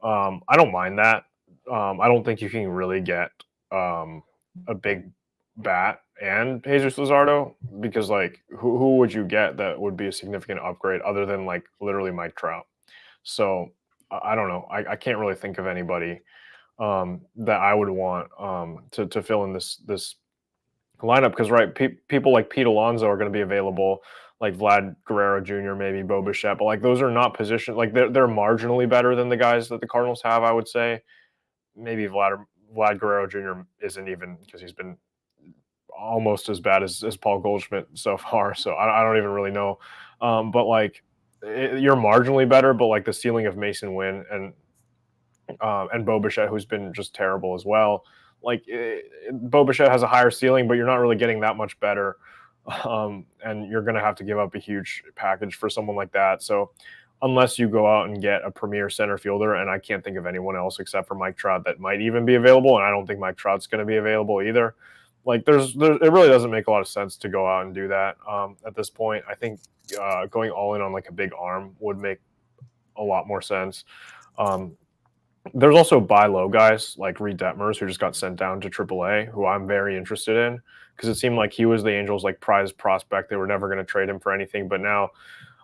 I don't mind that. I don't think you can really get a big bat and Jesus Luzardo, because like who would you get that would be a significant upgrade other than like literally Mike Trout? So I don't know. I can't really think of anybody that I would want to fill in this lineup, because right, people like Pete Alonso are going to be available, like Vlad Guerrero Jr., maybe Bo Bichette, but like those are not positions, like they're marginally better than the guys that the Cardinals have, I would say. Maybe Vlad Guerrero Jr. isn't even, because he's been almost as bad as Paul Goldschmidt so far, so I don't even really know. But like you're marginally better, but like the ceiling of Mason Wynn and Bo Bichette, who's been just terrible as well. Like Bo Bichette has a higher ceiling, but you're not really getting that much better. And you're going to have to give up a huge package for someone like that. So unless you go out and get a premier center fielder, and I can't think of anyone else except for Mike Trout that might even be available, and I don't think Mike Trout's going to be available either. Like it really doesn't make a lot of sense to go out and do that at this point. I think going all in on like a big arm would make a lot more sense. There's also buy low guys like Reed Detmers, who just got sent down to AAA, who I'm very interested in, because it seemed like he was the Angels' like prize prospect. They were never going to trade him for anything, but now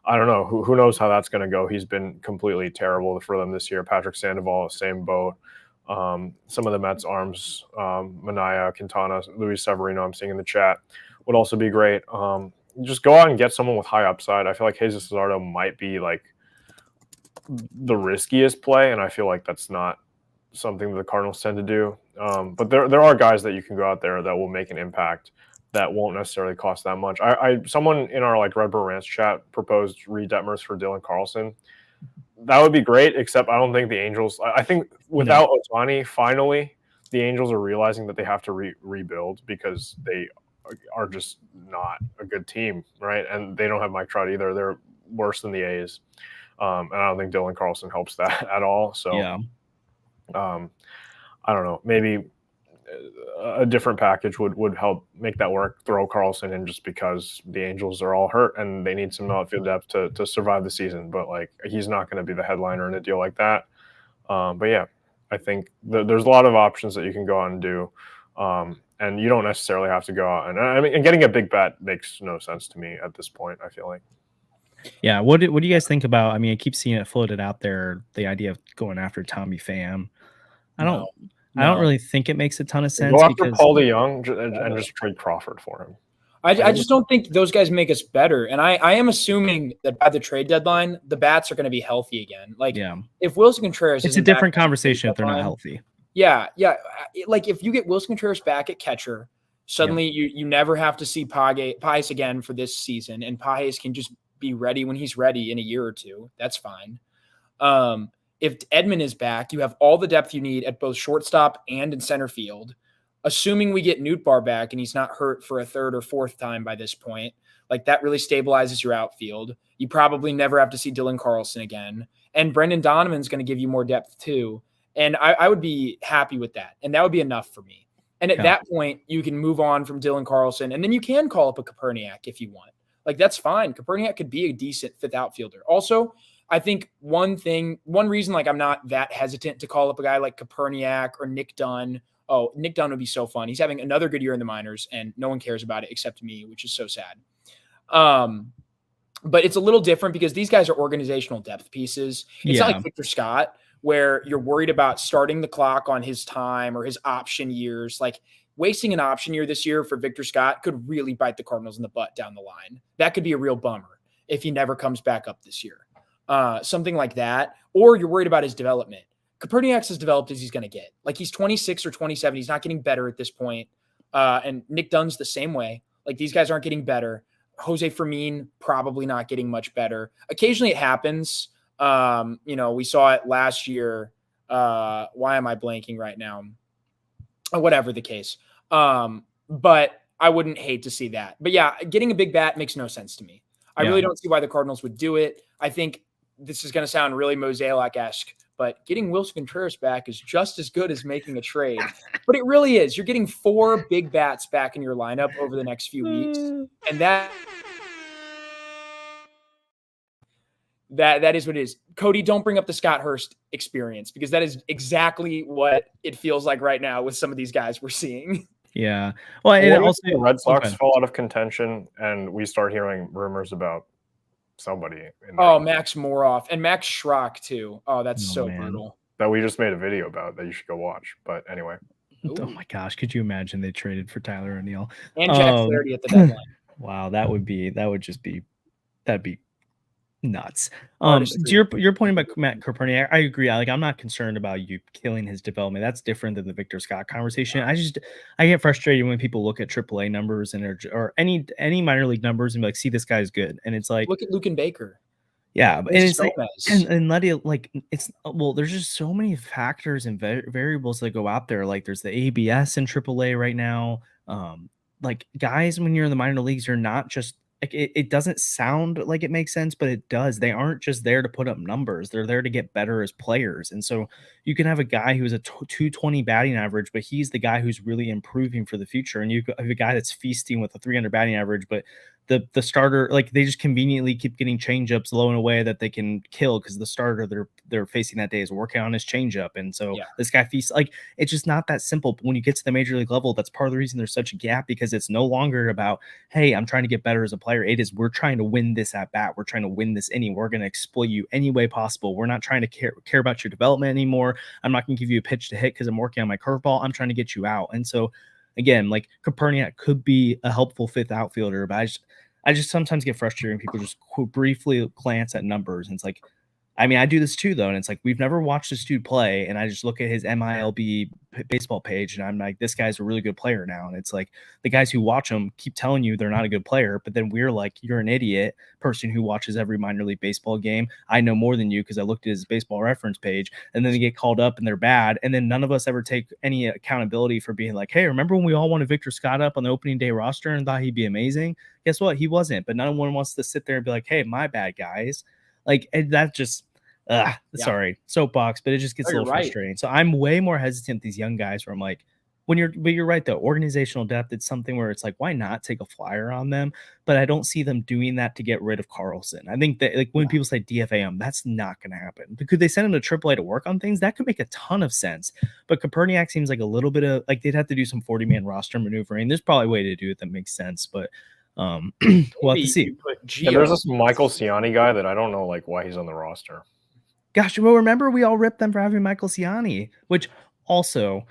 I don't know. Who knows how that's going to go? He's been completely terrible for them this year. Patrick Sandoval, same boat. Some of the Mets arms, Manaya, Quintana, Luis Severino, I'm seeing in the chat, would also be great. Just go out and get someone with high upside. I feel like Jesus Luzardo might be like the riskiest play, and I feel like that's not something that the Cardinals tend to do. But there are guys that you can go out there that will make an impact that won't necessarily cost that much. Someone in our like Red Bull Ranch chat proposed Reed Detmers for Dylan Carlson. That would be great, except I don't think the Angels. I think without Ohtani, finally the Angels are realizing that they have to rebuild, because they are just not a good team, right? And they don't have Mike Trout either. They're worse than the A's. And I don't think Dylan Carlson helps that at all. So, yeah. I don't know. Maybe a different package would help make that work. Throw Carlson in just because the Angels are all hurt and they need some outfield depth to survive the season. But like he's not going to be the headliner in a deal like that. But yeah, I think there's a lot of options that you can go out and do. And you don't necessarily have to go out and getting a big bat makes no sense to me at this point, I feel like. Yeah, what do you guys think about? I mean, I keep seeing it floated out there, the idea of going after Tommy Pham. I don't really think it makes a ton of sense. Go after Paul DeYoung and just trade Crawford for him. I just don't think those guys make us better. And I am assuming that by the trade deadline, the bats are going to be healthy again. Like if Wilson Contreras, it's a different conversation if they're not healthy. Yeah. Like if you get Wilson Contreras back at catcher, suddenly you never have to see Pages again for this season, and Pages can just be ready when he's ready in a year or two. That's fine. If Edman is back, you have all the depth you need at both shortstop and in center field. Assuming we get Nootbaar back and he's not hurt for a third or fourth time by this point, like that really stabilizes your outfield. You probably never have to see Dylan Carlson again. And Brendan Donovan's going to give you more depth too. And I would be happy with that. And that would be enough for me. And at that point, you can move on from Dylan Carlson, and then you can call up a Koperniak if you want. Like, that's fine. Koperniak could be a decent fifth outfielder. Also, I think one reason, like, I'm not that hesitant to call up a guy like Koperniak or Nick Dunn. Oh, Nick Dunn would be so fun. He's having another good year in the minors, and no one cares about it except me, which is so sad. But it's a little different because these guys are organizational depth pieces. It's not like Victor Scott, where you're worried about starting the clock on his time or his option years. Like, wasting an option year this year for Victor Scott could really bite the Cardinals in the butt down the line. That could be a real bummer if he never comes back up this year. Something like that. or you're worried about his development. Kopernik's as developed as he's going to get. Like, he's 26 or 27. He's not getting better at this point. And Nick Dunn's the same way. Like, these guys aren't getting better. Jose Fermin probably not getting much better. Occasionally it happens. We saw it last year. Why am I blanking right now? Whatever the case. But I wouldn't hate to see that. But yeah, getting a big bat makes no sense to me. I really don't see why the Cardinals would do it. I think this is going to sound really Mosaic-esque, but getting Wilson Contreras back is just as good as making a trade. But it really is. You're getting 4 big bats back in your lineup over the next few weeks. And that is what it is. Cody, don't bring up the Scott Hurst experience, because that is exactly what it feels like right now with some of these guys we're seeing. Yeah. Well, and also the Red Sox fall out of contention and we start hearing rumors about somebody. Max Moroff and Max Schrock too. Oh, that's brutal. That we just made a video about that you should go watch. But anyway. Ooh. Oh my gosh, could you imagine they traded for Tyler O'Neill and Jack Flaherty at the deadline? Wow, that'd be nuts. To your point about Matt Kopernik, I agree. I'm not concerned about you killing his development. That's different than the Victor Scott conversation. I get frustrated when people look at AAA numbers or any minor league numbers and be like, see, this guy's good, and it's like, look at Luke and Baker. Yeah, and it's like, and let it like it's there's just so many factors and variables that go out there. Like, there's the ABS in AAA right now. Like, guys, when you're in the minor leagues, you're not just like, it doesn't sound like it makes sense, but it does. They aren't just there to put up numbers. They're there to get better as players. And so you can have a guy who's a 220 batting average, but he's the guy who's really improving for the future. And you have a guy that's feasting with a 300 batting average, but the starter, like, they just conveniently keep getting changeups low in a way that they can kill, because the starter they're facing that day is working on his changeup. And so this guy feasts. Like, it's just not that simple. But when you get to the major league level, that's part of the reason there's such a gap, because it's no longer about, hey, I'm trying to get better as a player. It is, we're trying to win this at bat. We're trying to win this inning. We're going to exploit you any way possible. We're not trying to care about your development anymore. I'm not going to give you a pitch to hit because I'm working on my curveball. I'm trying to get you out. And so, again, like, Kopernik could be a helpful fifth outfielder, but I just sometimes get frustrated when people just briefly glance at numbers. And it's like, I mean, I do this too, though. And it's like, we've never watched this dude play. And I just look at his MILB baseball page and I'm like, this guy's a really good player now. And it's like, the guys who watch him keep telling you they're not a good player. But then we're like, you're an idiot person who watches every minor league baseball game. I know more than you because I looked at his baseball reference page. And then they get called up and they're bad. And then none of us ever take any accountability for being like, hey, remember when we all wanted Victor Scott up on the opening day roster and thought he'd be amazing? Guess what? He wasn't. But no one wants to sit there and be like, hey, my bad, guys. Like, that just... sorry, soapbox, but it just gets a little frustrating. So I'm way more hesitant with these young guys where I'm like, but you're right though. Organizational depth, it's something where it's like, why not take a flyer on them? But I don't see them doing that to get rid of Carlson. I think that, like, when people say DFA him, that's not going to happen. Could they send him to AAA to work on things? That could make a ton of sense. But Kopernik seems like a little bit of, like, they'd have to do some 40-man roster maneuvering. There's probably a way to do it that makes sense, but we'll have to see. And there's this Michael Ciani guy that I don't know, like, why he's on the roster. Gosh, well, remember we all ripped them for having Michael Ciani, which also,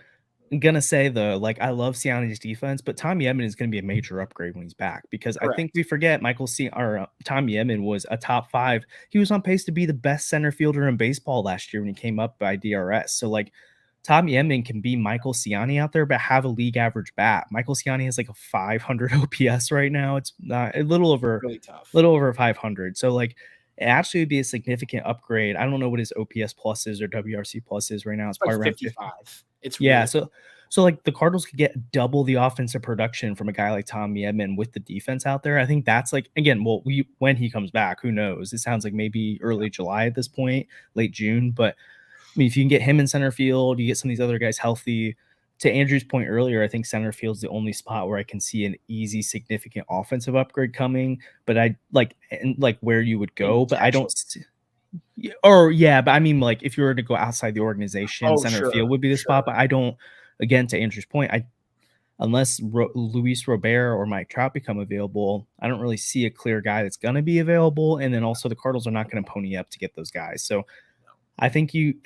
I'm going to say, though, like, I love Ciani's defense, but Tommy Edman is going to be a major upgrade when he's back, because I think we forget Tommy Edman was a top 5. He was on pace to be the best center fielder in baseball last year when he came up by DRS. So, like, Tommy Edman can be Michael Ciani out there, but have a league average bat. Michael Ciani has like a 500 OPS right now. It's not a little over 500. So, like, it actually would be a significant upgrade. I don't know what his OPS plus is or WRC plus is right now. It's probably around 55. It's so like the Cardinals could get double the offensive production from a guy like Tommy Edman with the defense out there. I think that's, like, again, well, when he comes back, who knows? It sounds like maybe early July at this point, late June. But I mean, if you can get him in center field, you get some of these other guys healthy. To Andrew's point earlier, I think center field's the only spot where I can see an easy, significant offensive upgrade coming. But I like where you would go, but I don't. But I mean, like, if you were to go outside the organization, center field would be the spot. But I don't. Again, to Andrew's point, unless Luis Robert or Mike Trout become available, I don't really see a clear guy that's going to be available. And then also the Cardinals are not going to pony up to get those guys. So I think you've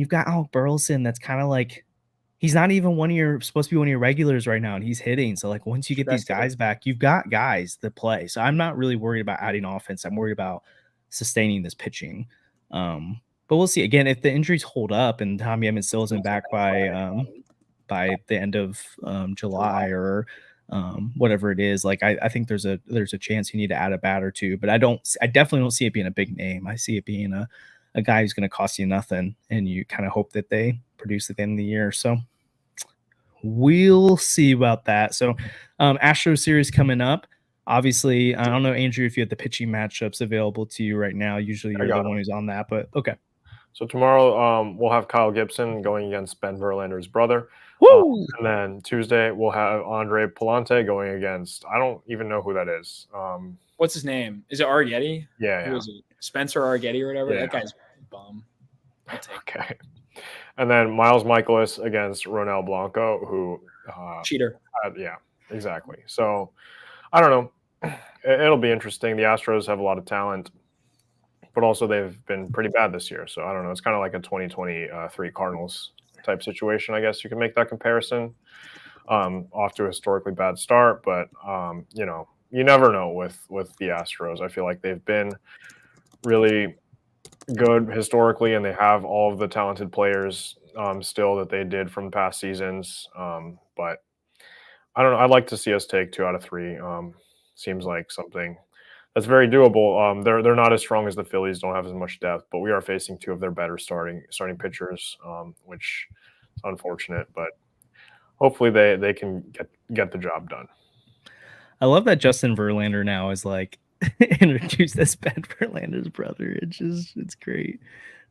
got Alec Burleson. That's kind of like, he's not even supposed to be one of your regulars right now, and he's hitting. So, like, once you get these guys back, you've got guys that play. So I'm not really worried about adding offense. I'm worried about sustaining this pitching. But we'll see. Again, if the injuries hold up and Tommy Edman still isn't back by the end of July or whatever it is, like I think there's a chance you need to add a bat or two. But I definitely don't see it being a big name. I see it being a guy who's going to cost you nothing, and you kind of hope that they produce at the end of the year. So we'll see about that. So Astros series coming up. Obviously, I don't know, Andrew, if you had the pitching matchups available to you right now. Usually you're the one who's on that, but okay. So tomorrow we'll have Kyle Gibson going against Ben Verlander's brother. Woo! And then Tuesday we'll have Andre Palante going against, I don't even know who that is. What's his name? Is it Arrighetti? Yeah. Who is it? Spencer Arrighetti or whatever? Yeah. That guy's a bum. I'll take okay. And then Miles Michaelis against Ronel Blanco, who cheater. Yeah, exactly. So I don't know. It'll be interesting. The Astros have a lot of talent, but also they've been pretty bad this year. So I don't know. It's kind of like a 2023 Cardinals type situation. I guess you can make that comparison. Off to a historically bad start, but you know, you never know with the Astros. I feel like they've been really good historically, and they have all of the talented players still that they did from past seasons. But I don't know. I'd like to see us take 2 out of 3. Seems like something that's very doable. They're not as strong as the Phillies, don't have as much depth, but we are facing 2 of their better starting pitchers, which is unfortunate, but hopefully they can get the job done. I love that Justin Verlander now is like introduced as Ben Verlander's brother. It's great.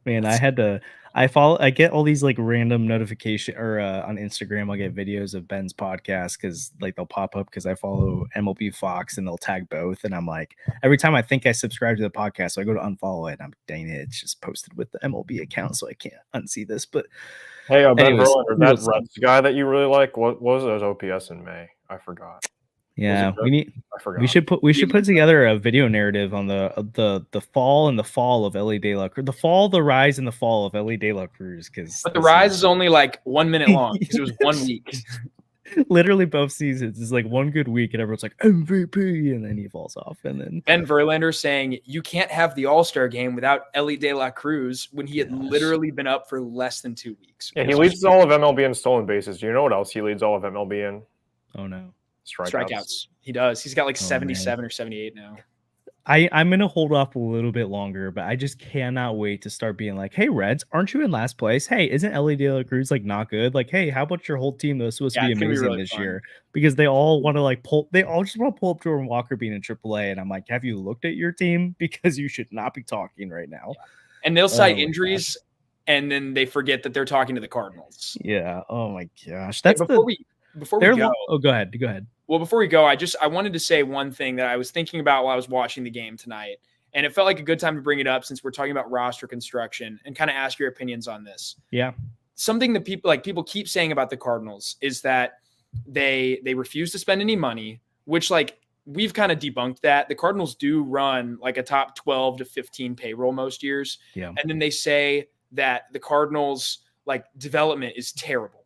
Man, I get all these like random notification or on Instagram, I'll get videos of Ben's podcast because like they'll pop up because I follow MLB Fox and they'll tag both. And I'm like, every time I think I subscribe to the podcast, so I go to unfollow it and I'm dang it, it's just posted with the MLB account, so I can't unsee this. But hey, Ben Verlander, that Reds guy that you really like, what was his OPS in May? I forgot. Yeah, we should put together a video narrative on the fall and the fall of Ellie De La Cruz, the rise and the fall of Ellie De La Cruz, but the rise is only like 1 minute long because it was 1 week. Literally both seasons is like one good week and everyone's like MVP and then he falls off. And then Ben Verlander saying you can't have the All-Star game without Ellie De La Cruz when he had literally been up for less than 2 weeks. Yeah, he leads all of MLB in stolen bases. Do you know what else he leads all of MLB in? Oh no. Strikeouts. He does. He's got like 77 or 78 now. I'm gonna hold off a little bit longer, but I just cannot wait to start being like, hey Reds, aren't you in last place? Hey, isn't Ellie De La Cruz like not good? Like, hey, how about your whole team that was supposed to be amazing this year? Because they all want to like they all just want to pull up Jordan Walker being in AAA, and I'm like, have you looked at your team? Because you should not be talking right now. And they'll cite injuries, and then they forget that they're talking to the Cardinals. Yeah. Oh my gosh. That's before we go. Go ahead. Well, before we go, I wanted to say one thing that I was thinking about while I was watching the game tonight, and it felt like a good time to bring it up since we're talking about roster construction and kind of ask your opinions on this. Yeah. Something that people keep saying about the Cardinals is that they refuse to spend any money, which like we've kind of debunked that. The Cardinals do run like a top 12 to 15 payroll most years. Yeah. And then they say that the Cardinals like development is terrible,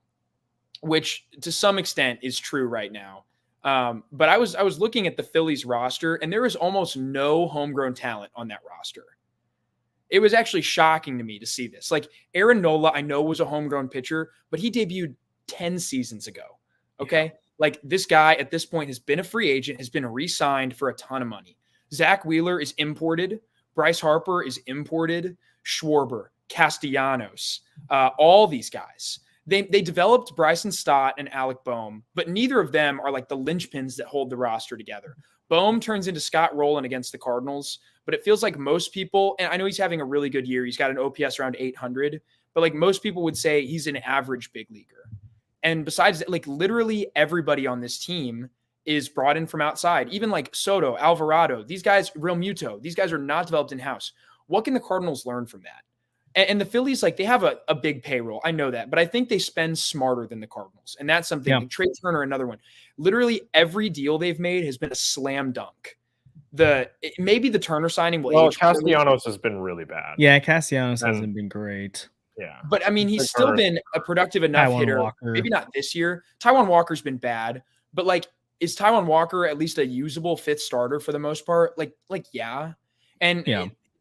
which to some extent is true right now. But I was looking at the Phillies roster, and there is almost no homegrown talent on that roster. It was actually shocking to me to see this. Like Aaron Nola, I know was a homegrown pitcher, but he debuted 10 seasons ago. Okay. Yeah. Like this guy at this point has been a free agent, has been re-signed for a ton of money. Zach Wheeler is imported. Bryce Harper is imported. Schwarber, Castellanos, all these guys. They developed Bryson Stott and Alec Boehm, but neither of them are like the linchpins that hold the roster together. Boehm turns into Scott Rowland against the Cardinals, but it feels like most people, and I know he's having a really good year. He's got an OPS around 800, but like most people would say he's an average big leaguer. And besides that, like literally everybody on this team is brought in from outside. Even like Soto, Alvarado, these guys, Real Muto, these guys are not developed in-house. What can the Cardinals learn from that? And the Phillies, like they have a big payroll. I know that, but I think they spend smarter than the Cardinals. And that's something. Like Trey Turner, another one. Literally every deal they've made has been a slam dunk. Maybe the Turner signing will. Well, Castellanos has been really bad. Yeah, Castellanos hasn't been great. Yeah, but I mean, he's still been a productive enough hitter. Walker. Maybe not this year. Taijuan Walker's been bad, but like, is Taijuan Walker at least a usable fifth starter for the most part? Like yeah. And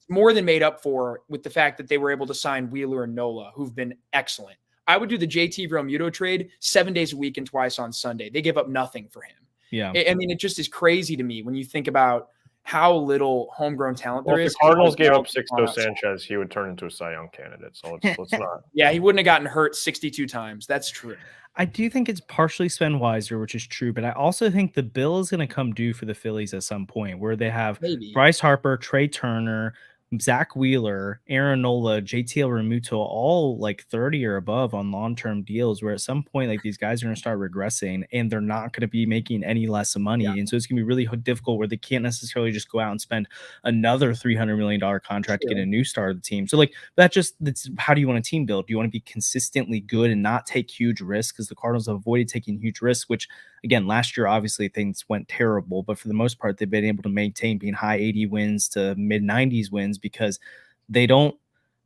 more than made up for with the fact that they were able to sign Wheeler and Nola, who've been excellent. I would do the JT Realmuto trade 7 days a week and twice on Sunday. They give up nothing for him. Yeah. I mean, it just is crazy to me when you think about how little homegrown talent there is. If the Cardinals gave up Sixto Sanchez, he would turn into a Cy Young candidate. So let's not. Yeah, he wouldn't have gotten hurt 62 times. That's true. I do think it's partially Sven Weiser, which is true, but I also think the bill is going to come due for the Phillies at some point where they have Bryce Harper, Trey Turner, Zach Wheeler, Aaron Nola, JT Realmuto, all like 30 or above on long-term deals, where at some point, like these guys are going to start regressing and they're not going to be making any less money. Yeah. And so it's going to be really difficult where they can't necessarily just go out and spend another $300 million contract to get a new star of the team. So like that's how do you want a team build? Do you want to be consistently good and not take huge risks? Because the Cardinals have avoided taking huge risks, which again, last year, obviously things went terrible, but for the most part, they've been able to maintain being high 80 wins to mid 90s wins because they don't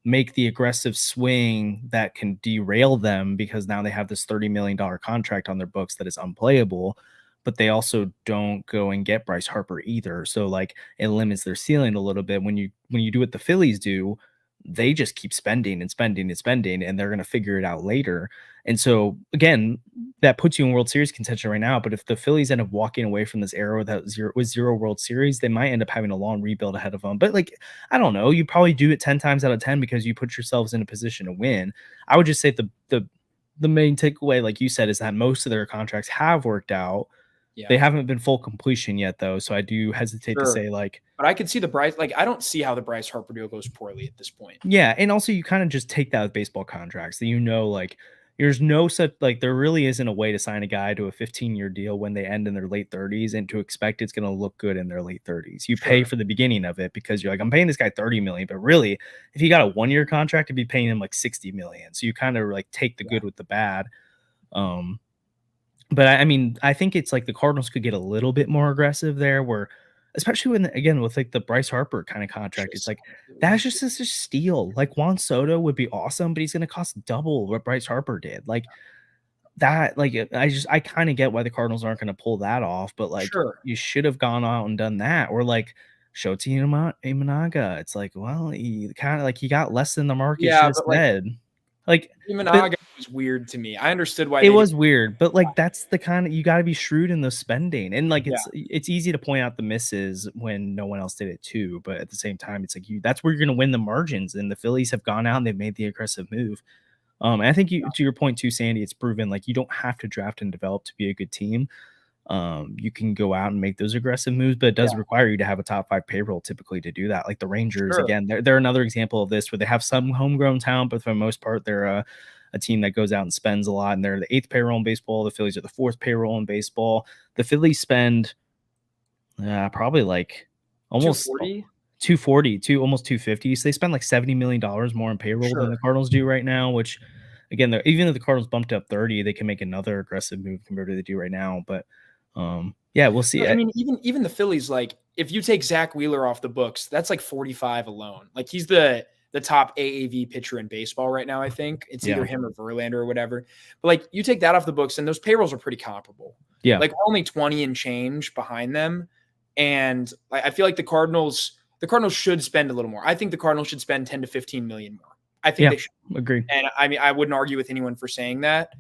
make the aggressive swing that can derail them, because now they have this $30 million contract on their books that is unplayable, but they also don't go and get Bryce Harper either. So like it limits their ceiling a little bit. When you do what the Phillies do, they just keep spending and spending and spending, and they're going to figure it out later. And so again, that puts you in World Series contention right now. But if the Phillies end up walking away from this era with zero World Series, they might end up having a long rebuild ahead of them. But like, I don't know, you probably do it 10 times out of 10 because you put yourselves in a position to win. I would just say the main takeaway, like you said, is that most of their contracts have worked out. Yeah. They haven't been full completion yet, though. So I do hesitate to say like. But I could see the Bryce. Like, I don't see how the Bryce Harper deal goes poorly at this point. Yeah, and also you kind of just take that with baseball contracts. That like there's no such like there really isn't a way to sign a guy to a 15-year deal when they end in their late 30s and to expect it's going to look good in their late 30s. You pay for the beginning of it because you're like, I'm paying this guy $30 million, but really, if he got a 1-year contract, it'd be paying him like $60 million. So you kind of like take the good with the bad. But I mean, I think it's like the Cardinals could get a little bit more aggressive there, where especially when, again, with like the Bryce Harper kind of contract, it's like that's just a steal. Like Juan Soto would be awesome, but he's going to cost double what Bryce Harper did. Like that, like I kind of get why the Cardinals aren't going to pull that off, but like you should have gone out and done that, or like Shota Imanaga. It's like, well, he kind of like he got less than the market should have said. Like Imanaga was weird to me. I understood why it was weird, but like that's the kind of, you got to be shrewd in the spending, and like it's easy to point out the misses when no one else did it too. But at the same time, it's like that's where you're going to win the margins. And the Phillies have gone out and they've made the aggressive move. And I think to your point too, Sandy, it's proven like you don't have to draft and develop to be a good team. You can go out and make those aggressive moves, but it does require you to have a top 5 payroll typically to do that. Like the Rangers, again, they're another example of this, where they have some homegrown talent, but for the most part, they're a team that goes out and spends a lot, and they're the 8th payroll in baseball. The Phillies are the 4th payroll in baseball. The Phillies spend probably like almost 240, almost 250. So they spend like $70 million more in payroll than the Cardinals do right now, which again, even if the Cardinals bumped up 30, they can make another aggressive move compared to what they do right now. But yeah, we'll see. I mean, even the Phillies, like if you take Zach Wheeler off the books, that's like 45 alone. Like he's the top AAV pitcher in baseball right now. I think it's either him or Verlander or whatever. But like you take that off the books, and those payrolls are pretty comparable. Yeah, like only 20 and change behind them. And I feel like the Cardinals should spend a little more. I think the Cardinals should spend 10 to 15 million more. I think they should. Agree. And I mean, I wouldn't argue with anyone for saying that.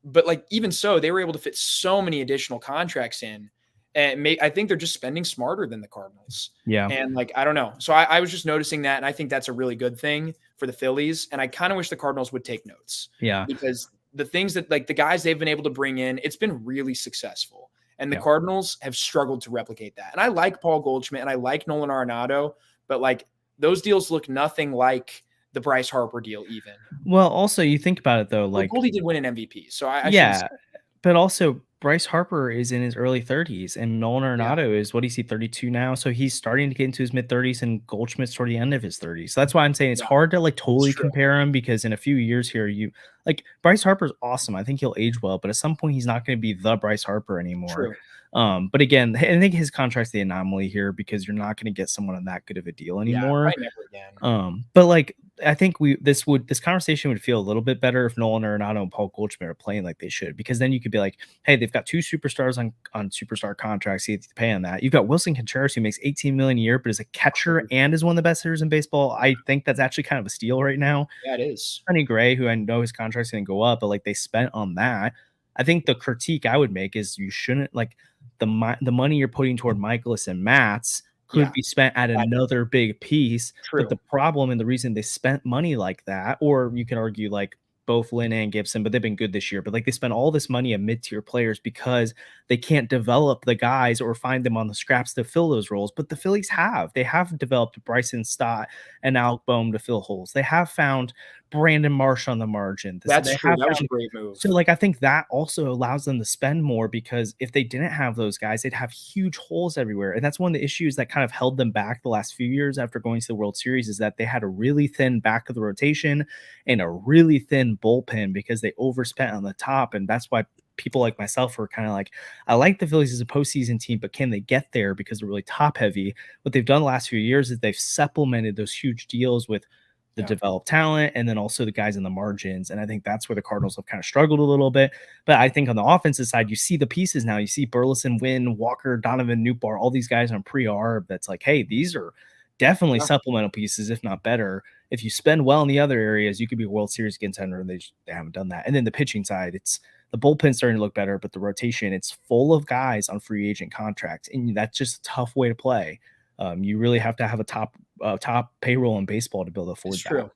But like even so, they were able to fit so many additional contracts in, and I think they're just spending smarter than the Cardinals. Yeah, and like I don't know. So I was just noticing that, and I think that's a really good thing for the Phillies. And I kind of wish the Cardinals would take notes. Yeah, because the things that like the guys they've been able to bring in, it's been really successful, and the Cardinals have struggled to replicate that. And I like Paul Goldschmidt and I like Nolan Arenado, but like those deals look nothing like the Bryce Harper deal even. Well, also you think about it though, like Goldie did win an MVP, so I but also Bryce Harper is in his early 30s, and Nolan Arenado is, what is he, 32 now? So he's starting to get into his mid 30s, and Goldschmidt's toward the end of his 30s. So that's why I'm saying it's hard to like totally compare him, because in a few years here, you like Bryce Harper's awesome. I think he'll age well, but at some point he's not going to be the Bryce Harper anymore. But again, I think his contract's the anomaly here because you're not going to get someone on that good of a deal Yeah, anymore. probably never again. But like I think this conversation would feel a little bit better if Nolan Arenado and Paul Goldschmidt are playing like they should, because then you could be like, hey, they've got 2 superstars on superstar contracts. You have to pay on that. You've got Wilson Contreras, who makes $18 million a year, but is a catcher and is one of the best hitters in baseball. I think that's actually kind of a steal right now. Yeah, it is. Sonny Gray, who I know his contract's going to go up, but like they spent on that. I think the critique I would make is you shouldn't like the money you're putting toward Michaelis and Matz could be spent at another big piece. True. But the problem and the reason they spent money like that, or you can argue like both Lynn and Gibson, but they've been good this year. But like they spend all this money on mid-tier players because they can't develop the guys or find them on the scraps to fill those roles. But the Phillies have. They have developed Bryson Stott and Alec Boehm to fill holes. They have found Brandon Marsh on the margin. That's true. That was a great move. So like I think that also allows them to spend more, because if they didn't have those guys, they'd have huge holes everywhere. And that's one of the issues that kind of held them back the last few years after going to the World Series, is that they had a really thin back of the rotation and a really thin bullpen because they overspent on the top. And that's why people like myself were kind of like, I like the Phillies as a postseason team, but can they get there because they're really top heavy? What they've done the last few years is they've supplemented those huge deals with the developed talent and then also the guys in the margins. And I think that's where the Cardinals have kind of struggled a little bit. But I think on the offensive side, you see the pieces now. You see Burleson, Wynn, Walker, Donovan, Nootbaar, all these guys on pre-arb. That's like, hey, these are definitely supplemental pieces, if not better. If you spend well in the other areas, you could be a World Series contender, and they haven't done that. And then the pitching side, it's the bullpen starting to look better, but the rotation, it's full of guys on free agent contracts, and that's just a tough way to play. You really have to have a top payroll in baseball to be able to afford that. True.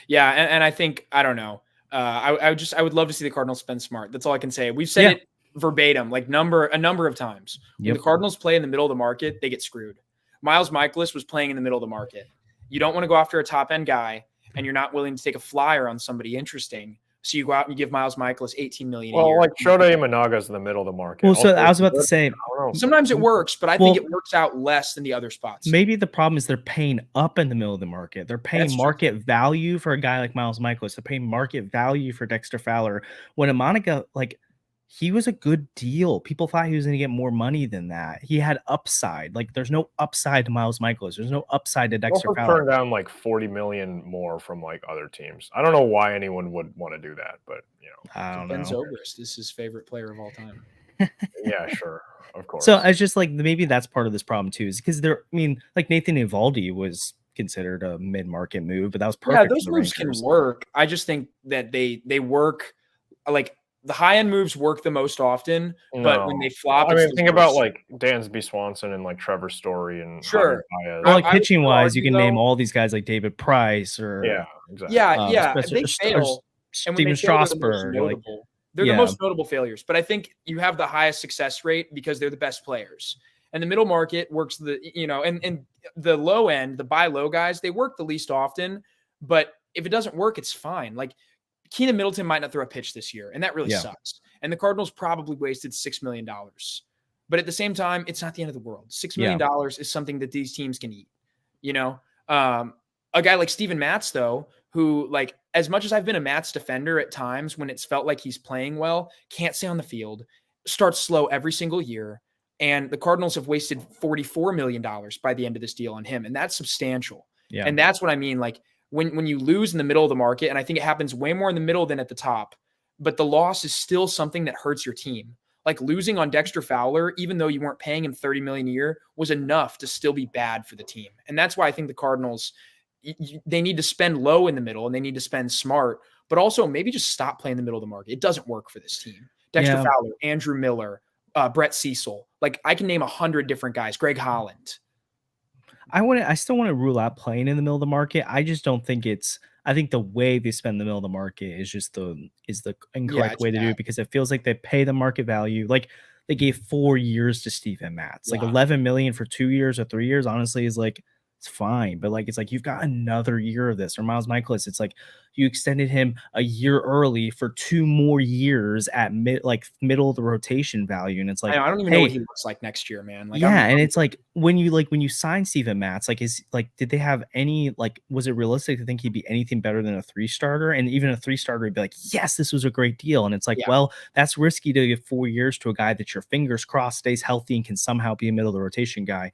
Yeah, and I think, I don't know. I would love to see the Cardinals spend smart. That's all I can say. We've said it verbatim, like a number of times. When the Cardinals play in the middle of the market, they get screwed. Miles Michaelis was playing in the middle of the market. You don't want to go after a top end guy, and you're not willing to take a flyer on somebody interesting. So you go out and you give Miles Michaelis $18 million a year. Well, like Shota Imanaga's in the middle of the market. Well, so I was about to say, sometimes it works, but I think it works out less than the other spots. Maybe the problem is they're paying up in the middle of the market. They're paying market value for a guy like Miles Michaelis. They're paying market value for Dexter Fowler. When Imanaka, like, he was a good deal. People thought he was going to get more money than that. He had upside. Like, there's no upside to Miles Michaelis. There's no upside to Dexter Fowler. Turned down like $40 million more from like other teams. I don't know why anyone would want to do that, but you know, I don't know. Ben Zobrist is his favorite player of all time. Yeah, sure, of course. So I was just like, maybe that's part of this problem too, is because I mean, like Nathan Eovaldi was considered a mid-market move, but that was perfect. Yeah, those moves can work. I just think that they work like. The high-end moves work the most often, but when they flop, I mean, think about like Dansby Swanson and like Trevor Story and well, like pitching-wise, you can name all these guys like David Price or exactly. They fail. Steven Strasburg. They're the most notable failures, but I think you have the highest success rate because they're the best players. And the middle market works and the low end, the buy low guys, they work the least often. But if it doesn't work, it's fine. Like Keenan Middleton might not throw a pitch this year, and that really sucks. And the Cardinals probably wasted $6 million. But at the same time, it's not the end of the world. $6 million is something that these teams can eat. You know, a guy like Steven Matz, though, who, like, as much as I've been a Matz defender at times when it's felt like he's playing well, can't stay on the field, starts slow every single year. And the Cardinals have wasted $44 million by the end of this deal on him. And that's substantial. Yeah. And that's what I mean. Like, when you lose in the middle of the market, and I think it happens way more in the middle than at the top, but the loss is still something that hurts your team. Like losing on Dexter Fowler, even though you weren't paying him $30 million a year, was enough to still be bad for the team. And that's why I think the Cardinals, they need to spend low in the middle and they need to spend smart, but also maybe just stop playing the middle of the market. It doesn't work for this team. Dexter Fowler, Andrew Miller, Brett Cecil. Like I can name 100 different guys. Greg Holland. I still want to rule out playing in the middle of the market. I just don't think I think the way they spend the middle of the market is just the incorrect way to do it, because it feels like they pay the market value. Like they gave 4 years to Steven Matz, like $11 million for 2 years or 3 years, honestly, is like it's fine. But like, it's like, you've got another year of this. Or Miles Michaelis, it's like you extended him a year early for 2 more years at middle of the rotation value. And it's like, I don't even know what he looks like next year, man. Like, yeah, and it's like when you sign Steven Matz, like, did they have any, like, was it realistic to think he'd be anything better than a 3-starter? And even a 3-starter would be like, yes, this was a great deal. And it's like, well, that's risky to give 4 years to a guy that your fingers crossed stays healthy and can somehow be a middle of the rotation guy.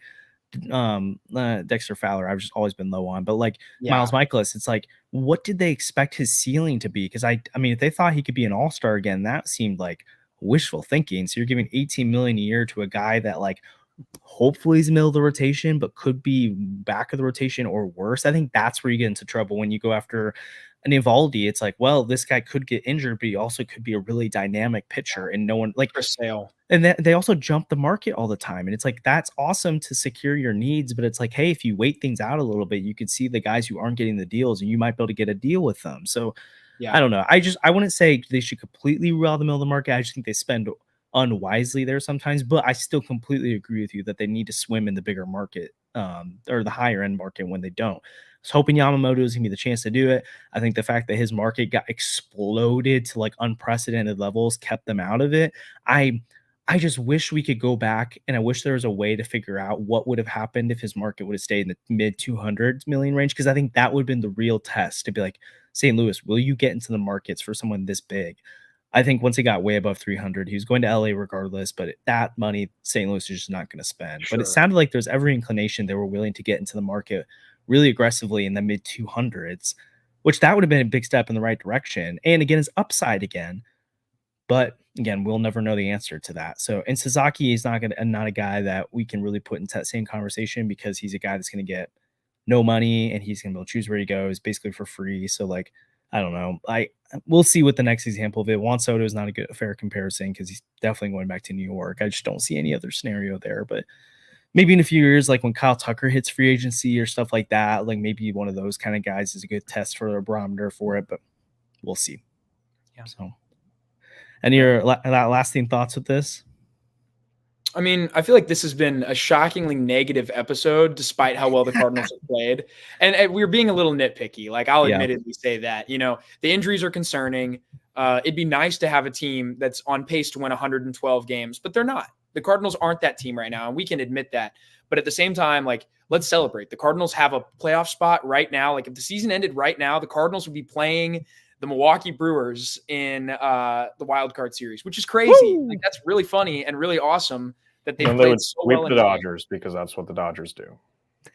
Dexter Fowler, I've just always been low on, but like Miles Michaelis, it's like, what did they expect his ceiling to be? Because I mean, if they thought he could be an all-star again, that seemed like wishful thinking. So you're giving 18 million a year to a guy that, like, hopefully he's middle of the rotation, but could be back of the rotation or worse. I think that's where you get into trouble when you go after an Evaldi. It's like, well, this guy could get injured, but he also could be a really dynamic pitcher, and no one, like, for sale. And they also jump the market all the time. And it's like, that's awesome to secure your needs. But it's like, hey, if you wait things out a little bit, you could see the guys who aren't getting the deals and you might be able to get a deal with them. So I don't know. I wouldn't say they should completely rule out the middle of the market. I just think they spend unwisely there sometimes. But I still completely agree with you that they need to swim in the bigger market, or the higher end market when they don't. I was hoping Yamamoto was going to be the chance to do it. I think the fact that his market got exploded to like unprecedented levels kept them out of it. I just wish we could go back, and I wish there was a way to figure out what would have happened if his market would have stayed in the mid 200 million range. Because I think that would have been the real test to be like, St. Louis, will you get into the markets for someone this big? I think once he got way above 300, he was going to LA regardless, but that money St. Louis is just not going to spend. But it sounded like there's every inclination they were willing to get into the market really aggressively in the mid 200s, which that would have been a big step in the right direction. And again, it's upside again. But again, we'll never know the answer to that. So, and Sasaki is not a guy that we can really put into that same conversation, because he's a guy that's going to get no money and he's going to be able to choose where he goes basically for free. So, like, I don't know. We'll see what the next example of it. Juan Soto is not a fair comparison because he's definitely going back to New York. I just don't see any other scenario there. But maybe in a few years, like when Kyle Tucker hits free agency or stuff like that, like maybe one of those kind of guys is a good test for a barometer for it. But we'll see. Yeah. So. And your lasting thoughts with this? I mean, I feel like this has been a shockingly negative episode, despite how well the Cardinals have played. And we're being a little nitpicky. Like, I'll admittedly say that, the injuries are concerning. It'd be nice to have a team that's on pace to win 112 games, but they're not. The Cardinals aren't that team right now, and we can admit that. But at the same time, like, let's celebrate. The Cardinals have a playoff spot right now. Like, if the season ended right now, the Cardinals would be playing the Milwaukee Brewers in the wild card series, which is crazy. Like, that's really funny and really awesome that they played so well in the Dodgers, because that's what the Dodgers do.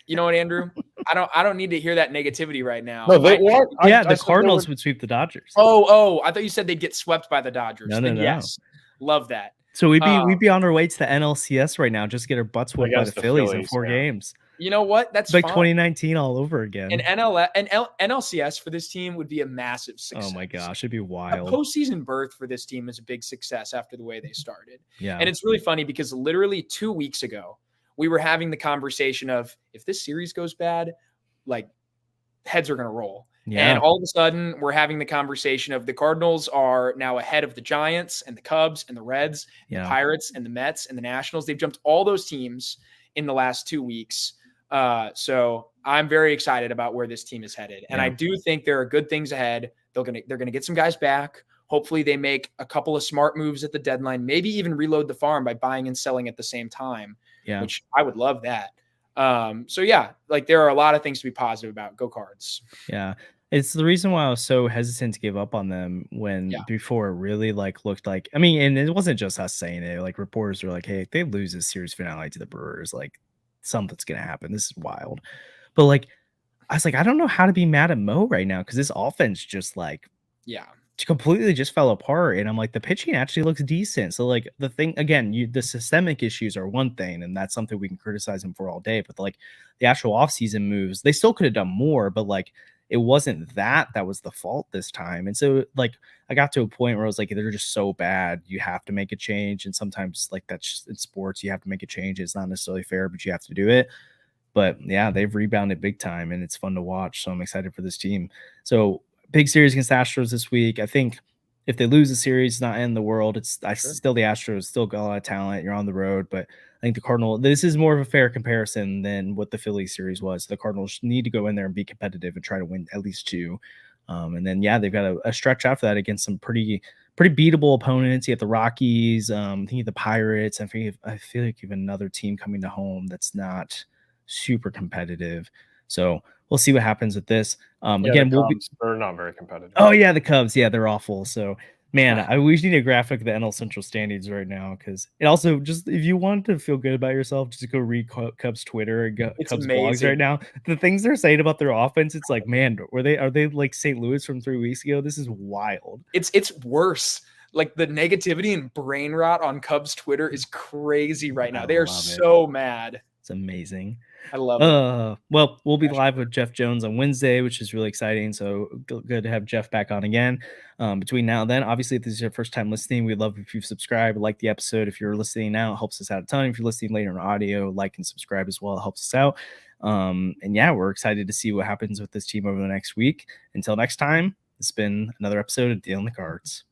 You know what, Andrew? I don't need to hear that negativity right now. No, the Cardinals would sweep the Dodgers. Oh, I thought you said they'd get swept by the Dodgers. No. Yes, love that. So we'd be on our way to the NLCS right now, just get our butts whooped by the Phillies in 4 games. You know what? That's like fine. 2019 all over again. An NLCS for this team would be a massive success. Oh my gosh, it'd be wild. A postseason berth for this team is a big success after the way they started. Yeah. And it's really funny because literally 2 weeks ago, we were having the conversation of, if this series goes bad, like, heads are going to roll. Yeah. And all of a sudden, we're having the conversation of the Cardinals are now ahead of the Giants and the Cubs and the Reds, the Pirates and the Mets and the Nationals. They've jumped all those teams in the last 2 weeks. So I'm very excited about where this team is headed. And I do think there are good things ahead. They're going to get some guys back. Hopefully they make a couple of smart moves at the deadline, maybe even reload the farm by buying and selling at the same time, which I would love that. So yeah, like, there are a lot of things to be positive about. Go Cards. Yeah. It's the reason why I was so hesitant to give up on them when before it really looked like, I mean, and it wasn't just us saying it, like reporters were like, hey, if they lose this series finale to the Brewers, like, something's going to happen. This is wild. But like, I was like, I don't know how to be mad at Mo right now, because this offense just completely just fell apart. And I'm like, the pitching actually looks decent. So like, the thing again, the systemic issues are one thing, and that's something we can criticize him for all day. But like, the actual offseason moves, they still could have done more, but like, it wasn't that was the fault this time. And so like, I got to a point where I was like, they're just so bad, you have to make a change. And sometimes, like, that's just in sports, you have to make a change. It's not necessarily fair, but you have to do it. But yeah, they've rebounded big time, and it's fun to watch. So I'm excited for this team. So big series against the Astros this week. I think if they lose the series, it's not in the world. It's still the Astros, still got a lot of talent. You're on the road, but I think this is more of a fair comparison than what the Phillies series was. The Cardinals need to go in there and be competitive and try to win at least 2. And then, they've got a stretch after that against some pretty beatable opponents. You have the Rockies, I think the Pirates. I feel like you have another team coming to home that's not super competitive. So we'll see what happens with this. Again, they're not very competitive. Oh yeah, the Cubs. Yeah, they're awful. So man, I wish you need a graphic of the NL Central standings right now, because it also, just if you want to feel good about yourself, just go read Cubs Twitter and Cubs blogs right now. The things they're saying about their offense, it's like, man, are they like St. Louis from 3 weeks ago? This is wild. It's worse. Like, the negativity and brain rot on Cubs Twitter is crazy right now. They are so mad. It's amazing. I love it. Well, we'll be live with Jeff Jones on Wednesday, which is really exciting. So good to have Jeff back on again. Between now and then, obviously, if this is your first time listening, we'd love if you subscribe, like the episode. If you're listening now, it helps us out a ton. If you're listening later in audio, like and subscribe as well. It helps us out. And yeah, we're excited to see what happens with this team over the next week. Until next time, it's been another episode of Dealing the Cards.